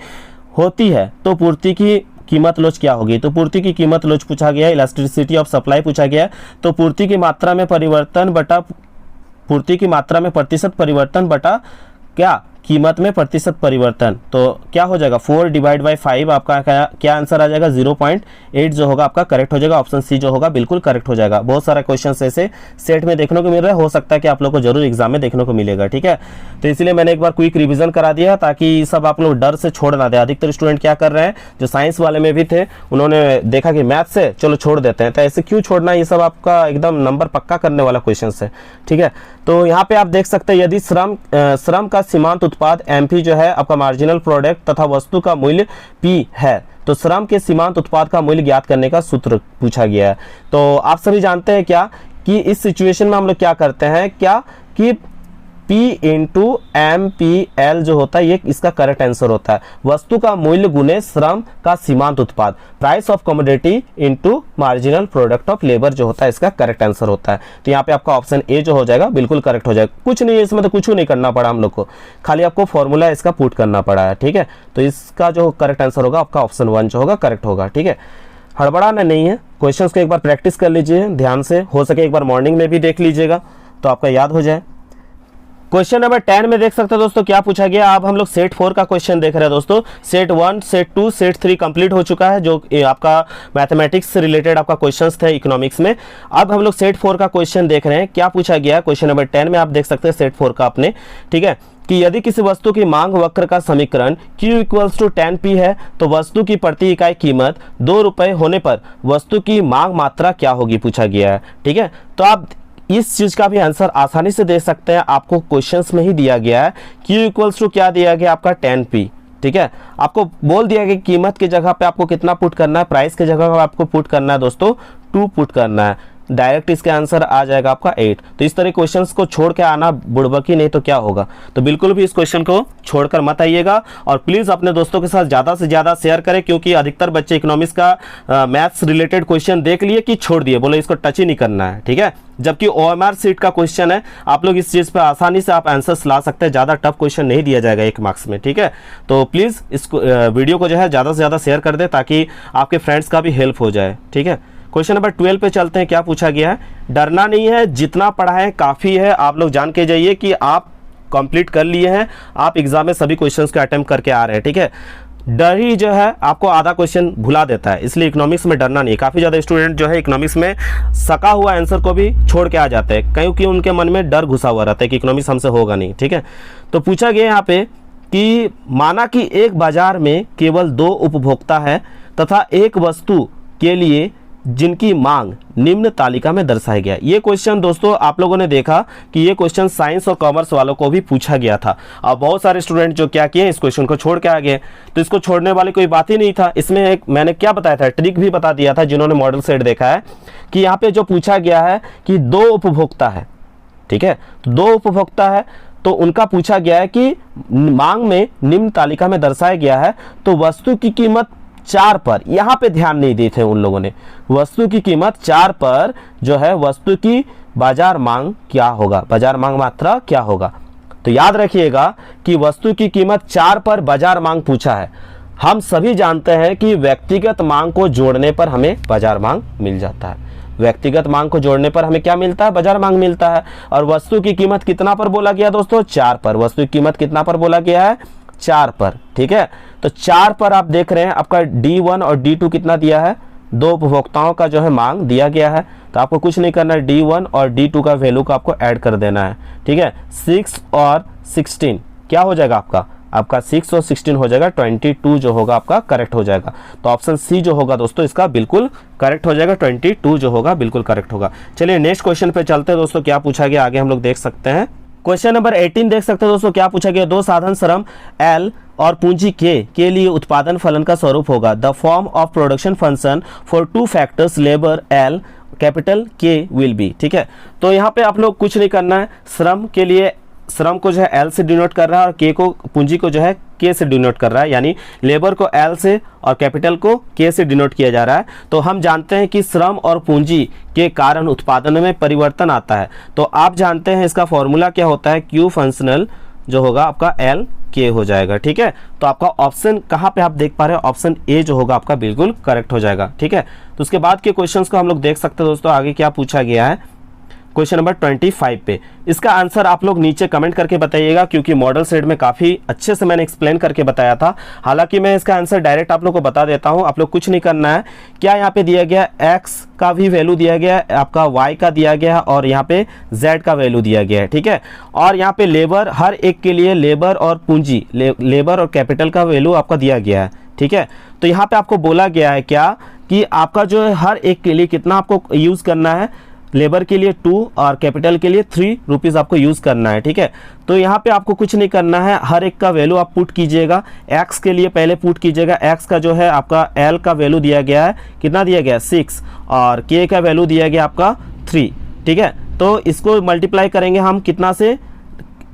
[SPEAKER 1] होती है, तो पूर्ति की कीमत लोच क्या होगी। तो पूर्ति की कीमत लोच पूछा गया, इलास्टिसिटी ऑफ सप्लाई पूछा गया, तो पूर्ति की मात्रा में परिवर्तन बटा पूर्ति की मात्रा में प्रतिशत परिवर्तन बटा क्या, कीमत में प्रतिशत परिवर्तन, तो क्या हो जाएगा 4 डिवाइड बाई 5, आपका क्या आंसर आ जाएगा 0.8 जो होगा आपका करेक्ट हो जाएगा, ऑप्शन सी जो होगा बिल्कुल करेक्ट हो जाएगा। बहुत सारा क्वेश्चन ऐसे सेट में देखने को मिल रहा है, हो सकता है कि आप लोग को जरूर एग्जाम में देखने को मिलेगा, ठीक है। तो इसलिए मैंने एक बार क्विक रिवीजन करा दिया ताकि सब आप लोग डर से छोड़ ना दे। अधिकतर स्टूडेंट क्या कर रहे हैं, जो साइंस वाले में भी थे, उन्होंने देखा कि मैथ से चलो छोड़ देते हैं, तो ऐसे क्यों छोड़ना, ये सब आपका एकदम नंबर पक्का करने वाला क्वेश्चन है, ठीक है। तो यहाँ पे आप देख सकते हैं, यदि श्रम का सीमांत उत्पाद MP जो है आपका मार्जिनल प्रोडक्ट तथा वस्तु का मूल्य P है, तो श्रम के सीमांत उत्पाद का मूल्य ज्ञात करने का सूत्र पूछा गया है। तो आप सभी जानते हैं क्या कि इस सिचुएशन में हम लोग क्या करते हैं, क्या कि P इंटू MPL जो होता है ये इसका करेक्ट आंसर होता है, वस्तु का मूल्य गुने श्रम का सीमांत उत्पाद, price of commodity into marginal product of labour जो होता है इसका करेक्ट आंसर होता है। तो यहाँ पे आपका ऑप्शन ए जो हो जाएगा बिल्कुल करेक्ट हो जाएगा, कुछ नहीं है इसमें, तो कुछ नहीं करना पड़ा हम लोग को, खाली आपको फॉर्मूला इसका पुट करना पड़ा है, ठीक है। तो इसका जो करेक्ट आंसर होगा आपका ऑप्शन 1 जो होगा करेक्ट होगा, ठीक है। हड़बड़ाना नहीं है, क्वेश्चंस को एक बार प्रैक्टिस कर लीजिए ध्यान से, हो सके एक बार मॉर्निंग में भी देख लीजिएगा तो आपका याद हो जाए। क्वेश्चन नंबर 10 में देख सकते हैं दोस्तों क्या पूछा गया। अब हम लोग सेट 4 का क्वेश्चन देख रहे हैं दोस्तों। सेट 1, सेट 2, सेट 3 कंप्लीट हो चुका है, जो आपका मैथमेटिक्स से रिलेटेड आपका क्वेश्चंस थे इकोनॉमिक्स में। अब हम लोग सेट 4 का क्वेश्चन देख रहे हैं, क्या पूछा गया क्वेश्चन नंबर 10 में, आप देख सकते हैं सेट 4 का अपने, ठीक है, कि यदि किसी वस्तु की मांग वक्र का समीकरण Q इक्वल्स टू 10P है, तो वस्तु की प्रति इकाई कीमत 2 रुपए होने पर वस्तु की मांग मात्रा क्या होगी पूछा गया है, ठीक है। तो आप इस चीज का भी आंसर आसानी से दे सकते हैं, आपको क्वेश्चंस में ही दिया गया है। Q इक्वल्स टू क्या दिया गया आपका 10P, ठीक है। आपको बोल दिया गया कीमत की जगह पे आपको कितना पुट करना है, प्राइस की जगह पे आपको पुट करना है दोस्तों 2 पुट करना है, डायरेक्ट इसका आंसर आ जाएगा आपका 8। तो इस तरह क्वेश्चंस को छोड़ के आना बुड़बकी नहीं तो क्या होगा, तो बिल्कुल भी इस क्वेश्चन को छोड़कर मत आइएगा। और प्लीज अपने दोस्तों के साथ ज्यादा से ज्यादा शेयर करें, क्योंकि अधिकतर बच्चे इकोनॉमिक्स का मैथ्स रिलेटेड क्वेश्चन देख लिए कि छोड़ दिए, बोले इसको टच ही नहीं करना है, ठीक है। जबकि OMR सीट का क्वेश्चन है, आप लोग इस चीज पे आसानी से आप आंसर्स ला सकते हैं, ज्यादा टफ क्वेश्चन नहीं दिया जाएगा 1 मार्क्स में, ठीक है। तो प्लीज इस वीडियो को जो है ज्यादा से ज्यादा शेयर कर दे ताकि आपके फ्रेंड्स का भी हेल्प हो जाए, ठीक है। क्वेश्चन नंबर 12 पे चलते हैं, क्या पूछा गया है। डरना नहीं है, जितना पढ़ा है काफ़ी है, आप लोग जान के जाइए कि आप कंप्लीट कर लिए हैं, आप एग्जाम में सभी क्वेश्चंस को अटेम्प्ट करके आ रहे हैं, ठीक है। डर ही जो है आपको आधा क्वेश्चन भुला देता है, इसलिए इकोनॉमिक्स में डरना नहीं है। काफ़ी ज़्यादा स्टूडेंट जो है इकोनॉमिक्स में सका हुआ आंसर को भी छोड़ के आ जाते हैं, क्योंकि उनके मन में डर घुसा हुआ रहता है कि इकोनॉमिक्स हमसे होगा नहीं, ठीक है। तो पूछा गया यहाँ पे कि माना कि एक बाजार में केवल 2 उपभोक्ता है तथा एक वस्तु के लिए जिनकी मांग निम्न तालिका में दर्शाया गया। ये क्वेश्चन दोस्तों आप लोगों ने देखा कि ये क्वेश्चन साइंस और कॉमर्स वालों को भी पूछा गया था। अब बहुत सारे स्टूडेंट जो क्या किए इस क्वेश्चन को छोड़ के आ गए, तो इसको छोड़ने वाली कोई बात ही नहीं था। इसमें एक मैंने क्या बताया था, ट्रिक भी बता दिया था जिन्होंने मॉडल सेट देखा है, कि यहाँ पे जो पूछा गया है कि 2 उपभोक्ता है, ठीक है, तो 2 उपभोक्ता है तो उनका पूछा गया है कि मांग में निम्न तालिका में दर्शाया गया है, तो वस्तु की कीमत 4 पर, यहां पे ध्यान नहीं दिए थे उन लोगों ने, वस्तु की कीमत 4 पर जो है वस्तु की बाजार मांग क्या होगा, बाजार मांग मात्रा क्या होगा। तो याद रखिएगा कि वस्तु की कीमत 4 पर बाजार मांग पूछा है। हम सभी जानते हैं कि व्यक्तिगत मांग को जोड़ने पर हमें बाजार मांग मिल जाता है। व्यक्तिगत मांग को जोड़ने पर हमें क्या मिलता है? बाजार मांग मिलता है। और वस्तु की कीमत कितना पर बोला गया दोस्तों? 4 पर। वस्तु की कीमत कितना पर बोला गया है? 4 पर। ठीक है, तो 4 पर आप देख रहे हैं आपका D1 और D2 कितना दिया है? 2 उपभोक्ताओं का जो है मांग दिया गया है। तो आपको कुछ नहीं करना है, D1 और D2 का वैल्यू को आपको ऐड कर देना है। ठीक है, 6 और 16 क्या हो जाएगा आपका 6 और 16 हो जाएगा 22 जो होगा आपका करेक्ट हो जाएगा। तो ऑप्शन सी जो होगा दोस्तों इसका बिल्कुल करेक्ट हो जाएगा, 22 जो होगा बिल्कुल करेक्ट होगा। चलिए नेक्स्ट क्वेश्चन पे चलते हैं दोस्तों, क्या पूछा गया आगे हम लोग देख सकते हैं। क्वेश्चन नंबर 18 देख सकते हैं दोस्तों, क्या पूछा गया? 2 साधन श्रम L और पूंजी के लिए उत्पादन फलन का स्वरूप होगा। The form of production function for 2 factors labour L capital K will be. ठीक है, तो यहाँ पे आप लोग कुछ नहीं करना है, श्रम के लिए श्रम को जो है L से डिनोट कर रहा है और K को पूंजी को जो है K से डिनोट कर रहा है, यानी लेबर को L से और कैपिटल को K से डिनोट किया जा रहा है। तो हम जानते हैं कि श्रम और पूंजी के कारण उत्पादन में परिवर्तन आता है। तो आप जानते हैं इसका फॉर्मूला क्या होता है? Q फंक्शनल जो होगा आपका L K हो जाएगा। ठीक है, तो आपका ऑप्शन कहाँ पे आप देख पा रहे हैं? ऑप्शन ए जो होगा आपका बिल्कुल करेक्ट हो जाएगा। ठीक है, तो उसके बाद के क्वेश्चंस को हम लोग देख सकते हैं दोस्तों, आगे क्या पूछा गया है क्वेश्चन नंबर 25 पे। इसका आंसर आप लोग नीचे कमेंट करके बताइएगा, क्योंकि मॉडल सेट में काफ़ी अच्छे से मैंने एक्सप्लेन करके बताया था। हालांकि मैं इसका आंसर डायरेक्ट आप लोग को बता देता हूं, आप लोग कुछ नहीं करना है। क्या यहाँ पे दिया गया? x का भी वैल्यू दिया गया है, आपका y का दिया गया है और यहाँ पे z का वैल्यू दिया गया है। ठीक है, और यहाँ पे लेबर, हर एक के लिए लेबर और पूंजी, लेबर और कैपिटल का वैल्यू आपका दिया गया है। ठीक है, तो यहाँ पे आपको बोला गया है क्या कि आपका जो है हर एक के लिए कितना आपको यूज़ करना है? लेबर के लिए 2 और कैपिटल के लिए 3 रुपीज़ आपको यूज़ करना है। ठीक है, तो यहाँ पे आपको कुछ नहीं करना है, हर एक का वैल्यू आप पुट कीजिएगा। x के लिए पहले पुट कीजिएगा, x का जो है आपका L का वैल्यू दिया गया है, कितना दिया गया है? 6 और K का वैल्यू दिया गया आपका 3। ठीक है, तो इसको मल्टीप्लाई करेंगे हम कितना से?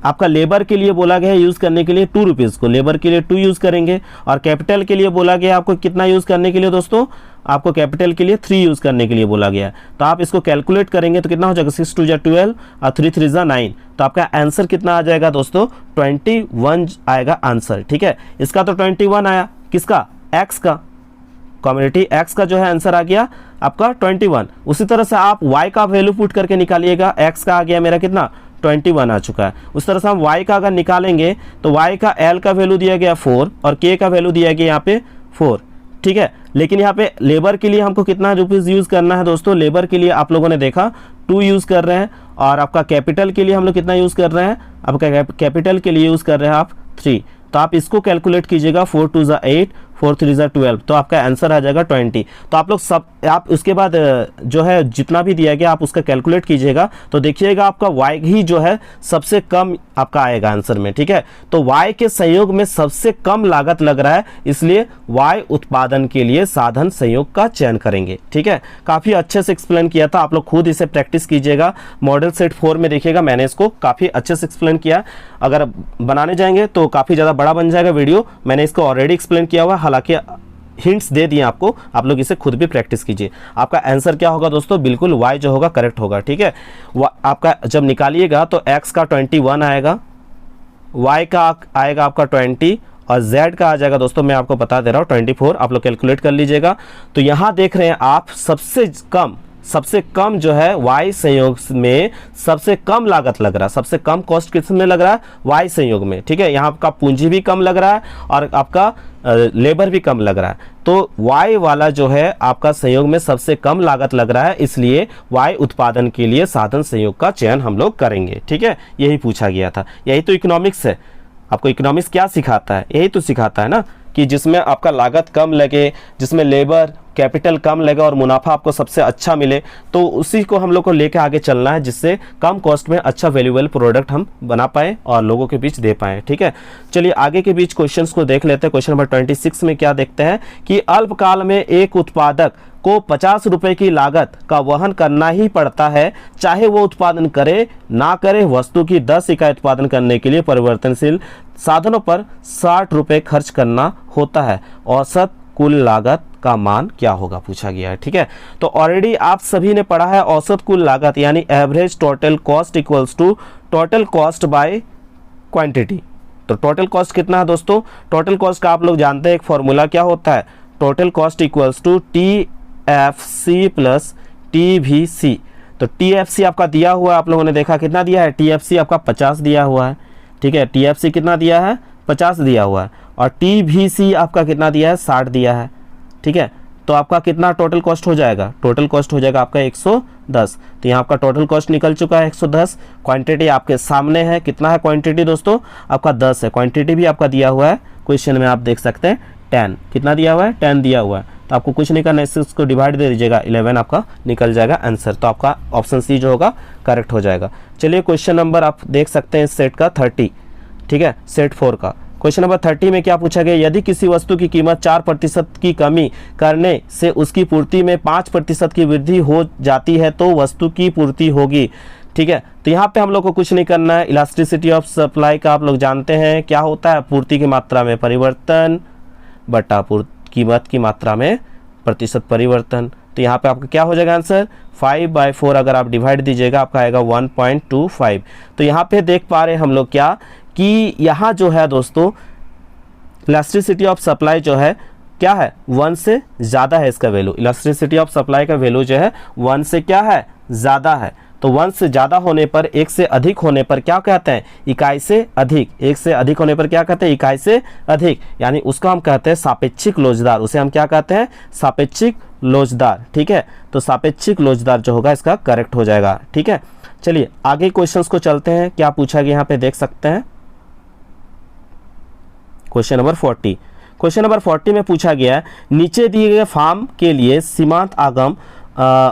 [SPEAKER 1] आपका लेबर के लिए बोला गया है यूज़ करने के लिए 2 रुपीज़ को, लेबर के लिए 2 यूज़ करेंगे। और कैपिटल के लिए बोला गया आपको कितना यूज़ करने के लिए दोस्तों? आपको कैपिटल के लिए 3 यूज़ करने के लिए बोला गया है। तो आप इसको कैलकुलेट करेंगे तो कितना हो जाएगा? 6 2 जा 12 और 3 3 जा 9। तो आपका आंसर कितना आ जाएगा दोस्तों? 21 आएगा आंसर। ठीक है, इसका तो 21 आया, किसका? x का, कम्युनिटी x का जो है आंसर आ गया आपका 21। उसी तरह से आप y का वैल्यू पुट करके निकालिएगा, x का आ गया मेरा कितना? 21 आ चुका है। उस तरह से हम y का अगर निकालेंगे तो y का L का वैल्यू दिया गया 4 और K का वैल्यू दिया गया यहाँ पे 4। ठीक है, लेकिन यहाँ पे लेबर के लिए हमको कितना रुपीज़ यूज़ करना है दोस्तों? लेबर के लिए आप लोगों ने देखा 2 यूज़ कर रहे हैं, और आपका कैपिटल के लिए हम लोग कितना यूज़ कर रहे हैं? आपका कैपिटल के लिए यूज़ कर रहे हैं आप 3। तो आप इसको कैलकुलेट कीजिएगा, 4 2 जा 8 4 3 जा 12, तो आपका आंसर आ जाएगा 20। तो आप लोग सब आप उसके बाद जो है जितना भी दिया गया आप उसका कैलकुलेट कीजिएगा, तो देखिएगा आपका y ही जो है सबसे कम आपका आएगा आंसर में। ठीक है, तो y के संयोग में सबसे कम लागत लग रहा है, इसलिए y उत्पादन के लिए साधन संयोग का चयन करेंगे। ठीक है, काफ़ी अच्छे से एक्सप्लेन किया था, आप लोग खुद इसे प्रैक्टिस कीजिएगा। मॉडल सेट 4 में देखिएगा, मैंने इसको काफ़ी अच्छे से एक्सप्लेन किया। अगर बनाने जाएंगे तो काफ़ी ज़्यादा बड़ा बन जाएगा वीडियो, मैंने इसको ऑलरेडी एक्सप्लेन किया हुआ, हालांकि हिंट्स दे दिए आपको, आप लोग इसे खुद भी प्रैक्टिस कीजिए। आपका आंसर क्या होगा दोस्तों? बिल्कुल y जो होगा करेक्ट होगा। ठीक है, आपका जब निकालिएगा तो x का 21 आएगा, y का आएगा आपका 20 और z का आ जाएगा दोस्तों, मैं आपको बता दे रहा हूँ 24। आप लोग कैलकुलेट कर लीजिएगा। तो यहाँ देख रहे हैं आप सबसे कम जो है y संयोग में सबसे कम लागत लग रहा है, सबसे कम कॉस्ट किस में लग रहा है? y संयोग में। ठीक है, यहाँ आपका पूंजी भी कम लग रहा है और आपका लेबर भी कम लग रहा है, तो y वाला जो है आपका संयोग में सबसे कम लागत लग रहा है, इसलिए y उत्पादन के लिए साधन संयोग का चयन हम लोग करेंगे। ठीक है, यही पूछा गया था, यही तो इकोनॉमिक्स है। आपको इकोनॉमिक्स क्या सिखाता है? यही तो सिखाता है ना, कि जिसमें आपका लागत कम लगे, जिसमें लेबर कैपिटल कम लगे और मुनाफा आपको सबसे अच्छा मिले, तो उसी को हम लोग को लेकर आगे चलना है, जिससे कम कॉस्ट में अच्छा वैल्यूएबल प्रोडक्ट हम बना पाए और लोगों के बीच दे पाए। ठीक है, चलिए आगे के बीच क्वेश्चंस को देख लेते हैं। क्वेश्चन नंबर 26 में क्या देखते हैं कि अल्पकाल में एक उत्पादक को 50 रुपए की लागत का वहन करना ही पड़ता है, चाहे वो उत्पादन करे ना करे। वस्तु की 10 इकाई उत्पादन करने के लिए परिवर्तनशील साधनों पर 60 रुपए खर्च करना होता है। औसत कुल लागत का मान क्या होगा पूछा गया है। ठीक है, तो ऑलरेडी आप सभी ने पढ़ा है औसत कुल लागत यानी average total cost equals to total cost by quantity. तो टोटल कॉस्ट कितना है दोस्तों, टोटल कॉस्ट का आप लोग जानते हैं एक फॉर्मूला क्या होता है, total cost equals to TFC plus TVC। तो TFC आपका दिया हुआ है, आप लोगों ने देखा कितना दिया है, TFC आपका 50 दिया हुआ है, ठीक है, TFC कितना दिया है, 50 दिया हुआ है, और TVC आपका कितना दिया है, 60 दिया है, ठीक है। तो आपका कितना टोटल कॉस्ट हो जाएगा, टोटल कॉस्ट हो जाएगा आपका 110। तो यहाँ आपका टोटल कॉस्ट निकल चुका है 110। क्वांटिटी आपके सामने है, कितना है क्वांटिटी दोस्तों, आपका 10 है। क्वांटिटी भी आपका दिया हुआ है क्वेश्चन में, आप देख सकते हैं 10 कितना दिया हुआ है, 10 दिया हुआ है। तो आपको कुछ नहीं करना है, इसको डिवाइड दे दीजिएगा, 11 आपका निकल जाएगा आंसर। तो आपका ऑप्शन सी जो होगा करेक्ट हो जाएगा। चलिए क्वेश्चन नंबर आप देख सकते हैं सेट का 30, ठीक है, सेट 4 का क्वेश्चन नंबर 30 में क्या पूछा गया, यदि किसी वस्तु की कीमत 4% की कमी करने से उसकी पूर्ति में 5% की वृद्धि हो जाती है तो वस्तु की पूर्ति होगी, ठीक है। तो यहाँ पे हम लोग को कुछ नहीं करना है, इलास्टिसिटी ऑफ सप्लाई का आप लोग जानते हैं क्या होता है, पूर्ति की मात्रा में परिवर्तन बटा कीमत की मात्रा में प्रतिशत परिवर्तन। तो यहाँ पे आपका क्या हो जाएगा आंसर, 5/4 अगर आप डिवाइड दीजिएगा आपका आएगा 1.25। तो यहाँ पे देख पा रहे हैं हम लोग क्या कि यहाँ जो है दोस्तों इलास्टिसिटी ऑफ सप्लाई जो है क्या है, 1 से ज़्यादा है इसका वैल्यू। इलास्टिसिटी ऑफ सप्लाई का वैल्यू जो है 1 से क्या है, ज़्यादा है। तो 1 से ज़्यादा होने पर, 1 से अधिक होने पर क्या कहते हैं, इकाई से अधिक। 1 से अधिक होने पर क्या कहते हैं, इकाई से अधिक, यानी उसको हम कहते हैं सापेक्षिक लोचदार। उसे हम क्या कहते हैं, सापेक्षिक लोचदार, ठीक है। तो सापेक्षिक लोचदार जो होगा इसका करेक्ट हो जाएगा, ठीक है। चलिए आगे क्वेश्चंस को चलते हैं, क्या पूछा गया यहाँ पे देख सकते हैं। क्वेश्चन नंबर 40, क्वेश्चन नंबर 40 में पूछा गया है, नीचे दिए गए फॉर्म के लिए सीमांत आगम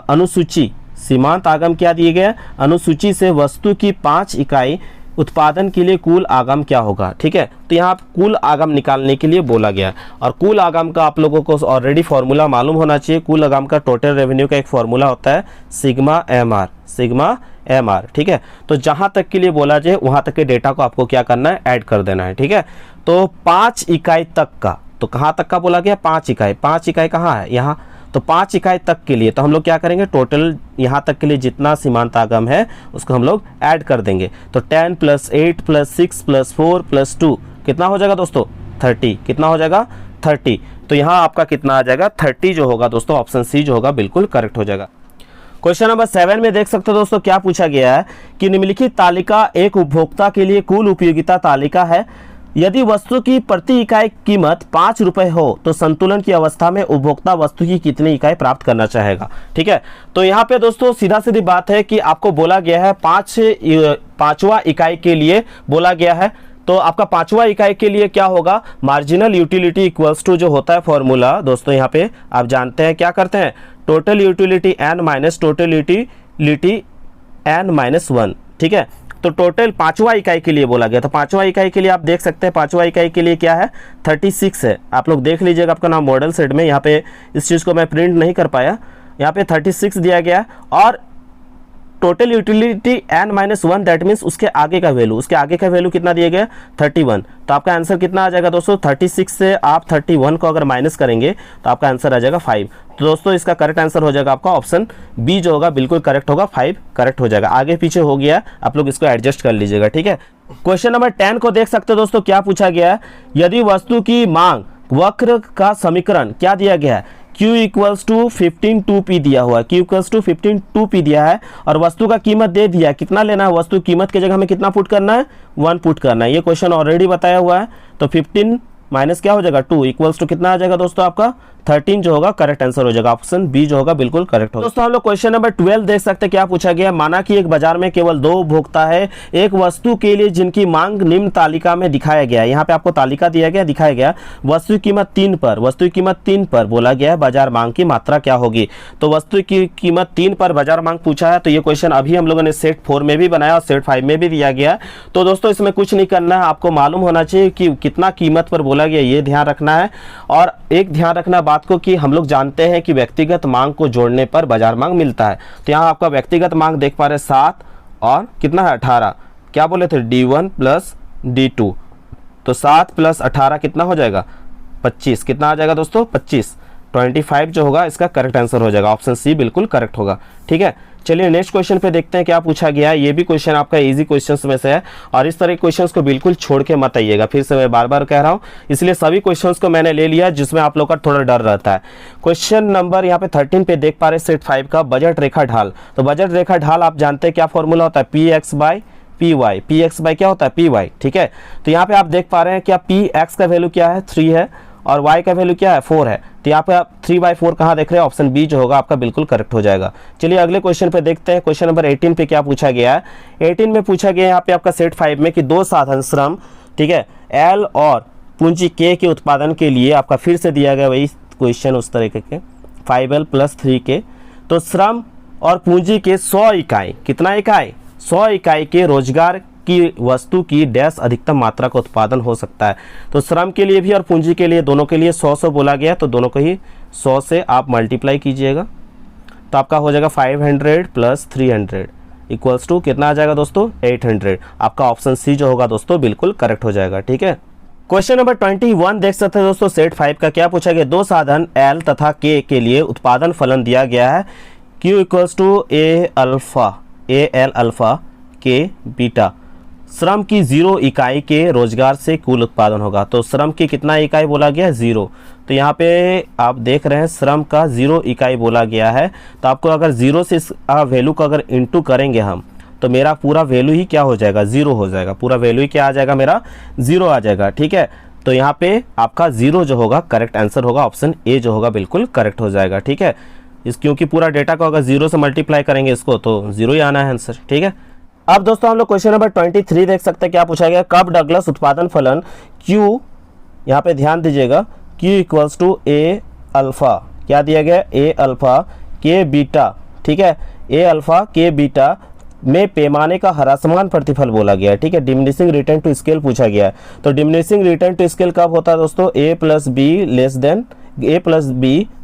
[SPEAKER 1] अनुसूची, सीमांत आगम क्या दिए गए, अनुसूची से वस्तु की 5 इकाई उत्पादन के लिए कुल आगम क्या होगा, ठीक है। तो यहाँ कुल आगम निकालने के लिए बोला गया, और कुल आगम का आप लोगों को ऑलरेडी फॉर्मूला मालूम होना चाहिए। कुल आगम का टोटल रेवेन्यू का एक फॉर्मूला होता है सिग्मा एम आर, ठीक है। तो जहाँ तक के लिए बोला जाए वहाँ तक के डेटा को आपको क्या करना है, ऐड कर देना है, ठीक है। तो 5 इकाई तक का, तो कहाँ तक का बोला गया, 5 इकाई। 5 इकाई कहाँ है, यहाँ। तो 5 इकाई तक के लिए तो हम लोग क्या करेंगे, टोटल यहाँ तक के लिए जितना सीमांत आगम है उसको हम लोग ऐड कर देंगे। तो 10 + 8 + 6 + 4 + 2 कितना हो जाएगा दोस्तों, 30। कितना हो जाएगा, 30। तो यहाँ आपका कितना आ जाएगा, 30 जो होगा दोस्तों, ऑप्शन सी जो होगा बिल्कुल करेक्ट हो जाएगा। क्वेश्चन नंबर 7 में देख सकते हो दोस्तों क्या पूछा गया है कि निम्नलिखित तालिका एक उपभोक्ता के लिए कुल उपयोगिता तालिका है। यदि वस्तु की प्रति इकाई कीमत 5 रुपए हो तो संतुलन की अवस्था में उपभोक्ता वस्तु की कितनी इकाई प्राप्त करना चाहेगा, ठीक है। तो यहाँ पे दोस्तों सीधा सीधी बात है कि आपको बोला गया है पांचवा इकाई के लिए बोला गया है। तो आपका 5वां इकाई के लिए क्या होगा, मार्जिनल यूटिलिटी इक्वल्स टू जो होता है फॉर्मूला दोस्तों, यहाँ पे आप जानते हैं क्या करते हैं, total utility n minus total utility n-1, ठीक है। तो टोटल 5वां इकाई के लिए बोला गया। तो 5वां इकाई के लिए आप देख सकते हैं 5वां इकाई के लिए क्या है, 36 है। आप लोग देख लीजिएगा, आपका नाम मॉडल सेट में, यहाँ पे इस चीज़ को मैं प्रिंट नहीं कर पाया, यहाँ पे 36 दिया गया। और total utility n-1 that means उसके आगे का वैल्यू, उसके आगे का वैल्यू कितना दिया गया, 31। तो आपका आंसर कितना आ जाएगा दोस्तों, 36 से आप 31 को अगर माइनस करेंगे तो आपका आंसर आ जाएगा 5। तो दोस्तों इसका करेक्ट आंसर हो जाएगा आपका ऑप्शन बी जो होगा बिल्कुल करेक्ट होगा, 5 करेक्ट हो जाएगा। आगे पीछे हो गया, आप लोग इसको एडजस्ट कर लीजिएगा, ठीक है। क्वेश्चन नंबर 10 को देख सकते हो दोस्तों क्या पूछा गया है, यदि वस्तु की मांग वक्र का समीकरण क्या दिया गया है, Q = 15/2p दिया हुआ है, Q = 15/2p दिया है, और वस्तु का कीमत दे दिया है, कितना लेना है, वस्तु कीमत की जगह हमें कितना पुट करना है, 1 पुट करना है। ये क्वेश्चन ऑलरेडी बताया हुआ है। तो 15 माइनस क्या हो जाएगा 2 इक्वल्स टू कितना आ जाएगा दोस्तों, आपका 13 जो होगा करेक्ट आंसर हो जाएगा, ऑप्शन बी जो होगा बिल्कुल करेक्ट होगा। दोस्तों हम लोग क्वेश्चन नंबर 12 देख सकते हैं क्या पूछा गया, माना कि एक बाजार में केवल 2 उपभोक्ता है एक वस्तु के लिए जिनकी मांग निम्न तालिका में दिखाया गया है। यहाँ पे आपको तालिका दिया गया, दिखाया गया वस्तु कीमत 3 पर, वस्तु कीमत 3 पर बोला गया है बाजार मांग की मात्रा क्या होगी। तो वस्तु की कीमत 3 पर बाजार मांग पूछा है। तो ये क्वेश्चन अभी हम लोगों ने सेट 4 में भी बनाया और सेट 5 में भी दिया गया। तो दोस्तों इसमें कुछ नहीं करना है, आपको मालूम होना चाहिए कि कितना कीमत पर बोला गया, ये ध्यान रखना है। और एक ध्यान रखना बात को कि हम लोग जानते हैं कि व्यक्तिगत मांग को जोड़ने पर बाजार मांग मिलता है। तो यहाँ आपका व्यक्तिगत मांग देख पा रहे 7 और कितना है 18, क्या बोले थे D1 + D2। तो 7 + 18 कितना हो जाएगा 25, कितना आ जाएगा दोस्तों 25, 25 जो होगा इसका करेक्ट आंसर हो जाएगा, ऑप्शन सी बिल्कुल करेक्ट होगा, ठीक है। चलिए नेक्स्ट क्वेश्चन पे देखते हैं क्या पूछा गया है। ये भी क्वेश्चन आपका इजी क्वेश्चंस में से है और इस तरह के क्वेश्चंस को बिल्कुल छोड़ के मत आइएगा, फिर से मैं बार बार कह रहा हूँ, इसलिए सभी क्वेश्चंस को मैंने ले लिया जिसमें आप लोग का थोड़ा डर रहता है। क्वेश्चन नंबर यहाँ पे 13 पे देख पा रहे सेट 5 का बजट रेखा ढाल। तो बजट रेखा ढाल आप जानते हैं क्या फॉर्मूला होता है, P X by P Y. P X by क्या होता है, पी वाई, ठीक है। तो यहाँ पे आप देख पा रहे हैं क्या पी एक्स का वैल्यू क्या है 3 है और y का वैल्यू क्या है 4 है। तो यहाँ पे आप 3/4 कहाँ देख रहे हैं, ऑप्शन बी जो होगा आपका बिल्कुल करेक्ट हो जाएगा। चलिए अगले क्वेश्चन पे देखते हैं। क्वेश्चन नंबर 18 पे क्या पूछा गया है। 18 में पूछा गया है यहाँ पे आपका सेट 5 में कि दो साधन श्रम, ठीक है, एल और पूंजी के के उत्पादन के लिए आपका फिर से दिया गया वही क्वेश्चन उस तरीके के 5L + 3K। तो श्रम और पूंजी के 100 इकाई, कितना इकाई, 100 इकाई के रोजगार की वस्तु की डैश अधिकतम मात्रा का उत्पादन हो सकता है। तो श्रम के लिए भी और पूंजी के लिए दोनों के लिए 100 बोला गया, तो दोनों को ही 100 से आप मल्टीप्लाई कीजिएगा तो आपका हो जाएगा 500 + 300 इक्वल्स टू कितना आ जाएगा दोस्तों 800। आपका ऑप्शन सी जो होगा दोस्तों बिल्कुल करेक्ट हो जाएगा, ठीक है। क्वेश्चन नंबर 21 देख सकते हैं दोस्तों सेट 5 का क्या पूछा गया। दो साधन एल तथा के के लिए उत्पादन फलन दिया गया है Q = AL अल्फा के बीटा। श्रम की 0 इकाई के रोजगार से कुल उत्पादन होगा। तो श्रम की कितना इकाई बोला गया है 0। तो यहाँ पे आप देख रहे हैं श्रम का 0 इकाई बोला गया है। तो आपको अगर 0 से इस वैल्यू को अगर इंटू करेंगे हम तो मेरा पूरा वैल्यू ही क्या हो जाएगा 0 हो जाएगा। पूरा वैल्यू ही क्या आ जाएगा मेरा 0 आ जाएगा, ठीक है। तो यहाँ पे आपका 0 जो होगा करेक्ट आंसर होगा, ऑप्शन ए जो होगा बिल्कुल करेक्ट हो जाएगा, ठीक है। क्योंकि पूरा डेटा को अगर 0 से मल्टीप्लाई करेंगे इसको तो 0 ही आना है आंसर, ठीक है। अब दोस्तों हम लोग क्वेश्चन नंबर 23 देख सकते हैं क्या पूछा गया। कब डगलस उत्पादन फलन Q, यहाँ पे ध्यान दीजिएगा, Q = A अल्फा, क्या दिया गया A अल्फा के बीटा, ठीक है, A अल्फा के बीटा में पैमाने का ह्रासमान प्रतिफल बोला गया है, ठीक है। डिमिनिशिंग रिटर्न टू स्केल पूछा गया है। तो डिमिनिशिंग रिटर्न टू स्केल कब होता है दोस्तों, A + B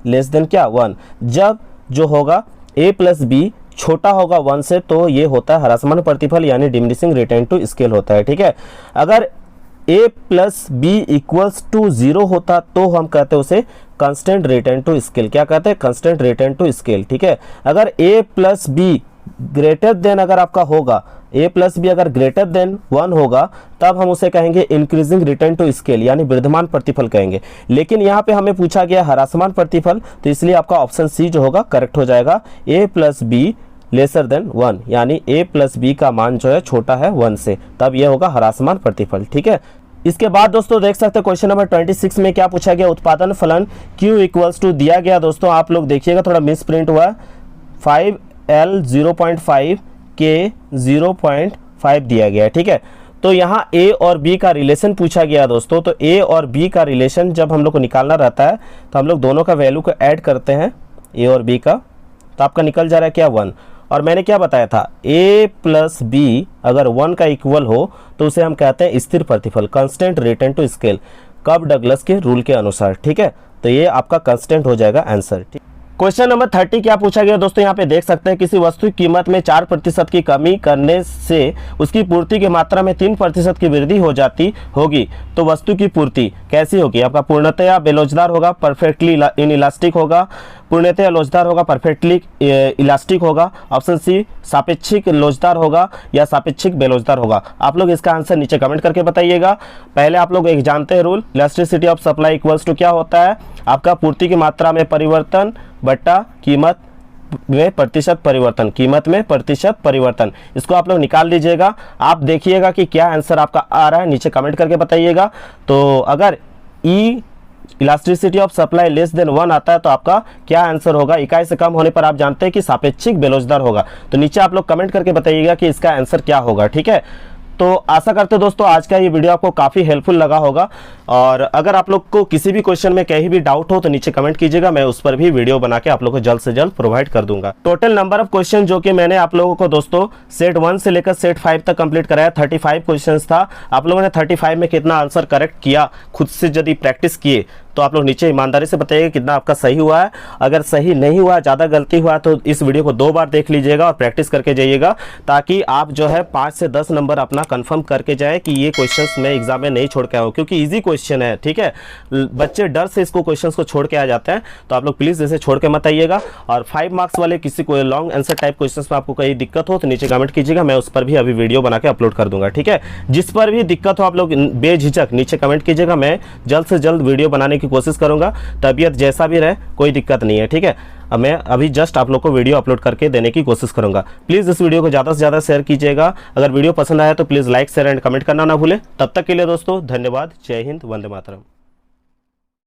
[SPEAKER 1] लेस देन क्या 1। जब जो होगा A + B छोटा होगा 1 से तो ये होता है ह्रासमान प्रतिफल यानी डिमिनिशिंग रिटर्न टू स्केल होता है, ठीक है। अगर A + B = 0 होता तो हम कहते हैं उसे कांस्टेंट रिटर्न टू स्केल। क्या कहते हैं, कांस्टेंट रिटर्न टू स्केल, ठीक है। अगर A + B ग्रेटर देन अगर आपका होगा, A + B अगर ग्रेटर देन 1 होगा तब हम उसे कहेंगे इंक्रीजिंग रिटर्न टू स्केल यानी वृद्धिमान प्रतिफल कहेंगे। लेकिन यहाँ पे हमें पूछा गया ह्रासमान प्रतिफल, तो इसलिए आपका ऑप्शन सी जो होगा करेक्ट हो जाएगा। A + B लेसर देन 1 यानी A + B का मान जो है छोटा है 1 से, तब यह होगा ह्रासमान प्रतिफल, ठीक है। इसके बाद दोस्तों देख सकते हैं क्वेश्चन नंबर 26 में क्या पूछा गया। उत्पादन फलन Q = दिया गया दोस्तों, आप लोग देखिएगा थोड़ा मिस प्रिंट हुआ है, 5L 0.5 K 0.5 दिया गया है, ठीक है। तो यहाँ A और B का रिलेशन पूछा गया दोस्तों। तो A और B का रिलेशन जब हम लोग को निकालना रहता है तो हम लोग दोनों का वैल्यू को ऐड करते हैं A और B का, तो आपका निकल जा रहा है क्या 1। और मैंने क्या बताया था A + B अगर 1 का इक्वल हो तो उसे हम कहते हैं स्थिर प्रतिफल, कांस्टेंट रिटर्न टू स्केल, कब डगलस के रूल के अनुसार, ठीक है। तो ये आपका कांस्टेंट हो जाएगा आंसर, ठीक। क्वेश्चन नंबर 30 क्या पूछा गया दोस्तों, यहाँ पे देख सकते हैं किसी वस्तु की कीमत में 4% की कमी करने से उसकी पूर्ति की मात्रा में 3% की वृद्धि हो जाती होगी। तो वस्तु की पूर्ति कैसी होगी, आपका पूर्णतया बेलोचदार होगा, परफेक्टली इनइलास्टिक होगा, पूर्णतया लोचदार होगा, परफेक्टली इलास्टिक होगा, ऑप्शन सी सापेक्षिक लोचदार होगा या सापेक्षिक बेलोचदार होगा। आप लोग इसका आंसर नीचे कमेंट करके बताइएगा। पहले आप लोग एक जानते हैं rule, elasticity of supply equals to क्या होता है, आपका पूर्ति की मात्रा में परिवर्तन बट्टा कीमत में प्रतिशत परिवर्तन, कीमत में प्रतिशत परिवर्तन। इसको आप लोग निकाल लीजिएगा। आप देखिएगा कि क्या आंसर आपका आ रहा है, नीचे कमेंट करके बताइएगा। तो अगर E elasticity of supply less than 1 आता है तो आपका क्या आंसर होगा, इकाई से कम होने पर आप जानते हैं कि सापेक्षिक बेलोचदार होगा। तो नीचे आप लोग कमेंट करके बताइएगा कि इसका आंसर क्या होगा, ठीक है। तो आशा करते दोस्तों आज का ये वीडियो आपको काफ़ी हेल्पफुल लगा होगा। और अगर आप लोग को किसी भी क्वेश्चन में कहीं भी डाउट हो तो नीचे कमेंट कीजिएगा, मैं उस पर भी वीडियो बना के आप लोग को जल्द से जल्द प्रोवाइड कर दूंगा। टोटल नंबर ऑफ क्वेश्चन जो कि मैंने आप लोगों को दोस्तों सेट 1 से लेकर सेट 5 तक कंप्लीट कराया, 35 क्वेश्चन था। आप लोगों ने 35 में कितना आंसर करेक्ट किया, खुद से यदि प्रैक्टिस किए तो आप लोग नीचे ईमानदारी से बताइएगा कितना आपका सही हुआ है। अगर सही नहीं हुआ, ज़्यादा गलती हुआ तो इस वीडियो को 2 बार देख लीजिएगा और प्रैक्टिस करके जाइएगा, ताकि आप जो है 5 से 10 नंबर अपना कंफर्म करके जाए कि ये क्वेश्चंस मैं एग्जाम में नहीं छोड़ के आऊँ, क्योंकि इजी क्वेश्चन है। ठीक है, बच्चे डर से इसको क्वेश्चंस को छोड़ के आ जाते हैं, तो आप लोग प्लीज़ इसे छोड़ के मत आइएगा। और 5 मार्क्स वाले किसी को लॉन्ग आंसर टाइप क्वेश्चंस में आपको कोई दिक्कत हो तो नीचे कमेंट कीजिएगा, मैं उस पर भी अभी वीडियो बना के अपलोड कर दूंगा। ठीक है, जिस पर भी दिक्कत हो आप लोग बेझिझक नीचे कमेंट कीजिएगा, मैं जल्द से जल्द वीडियो बनाने की कोशिश करूंगा। तबीयत जैसा भी रहे कोई दिक्कत नहीं है। ठीक है, मैं अभी जस्ट आप लोग को वीडियो अपलोड करके देने की कोशिश करूंगा। प्लीज़ इस वीडियो को ज़्यादा से ज़्यादा शेयर कीजिएगा। अगर वीडियो पसंद आया तो please like share and comment करना ना भूलें। तब तक के लिए दोस्तों धन्यवाद। जय हिंद, वंदे मातरम।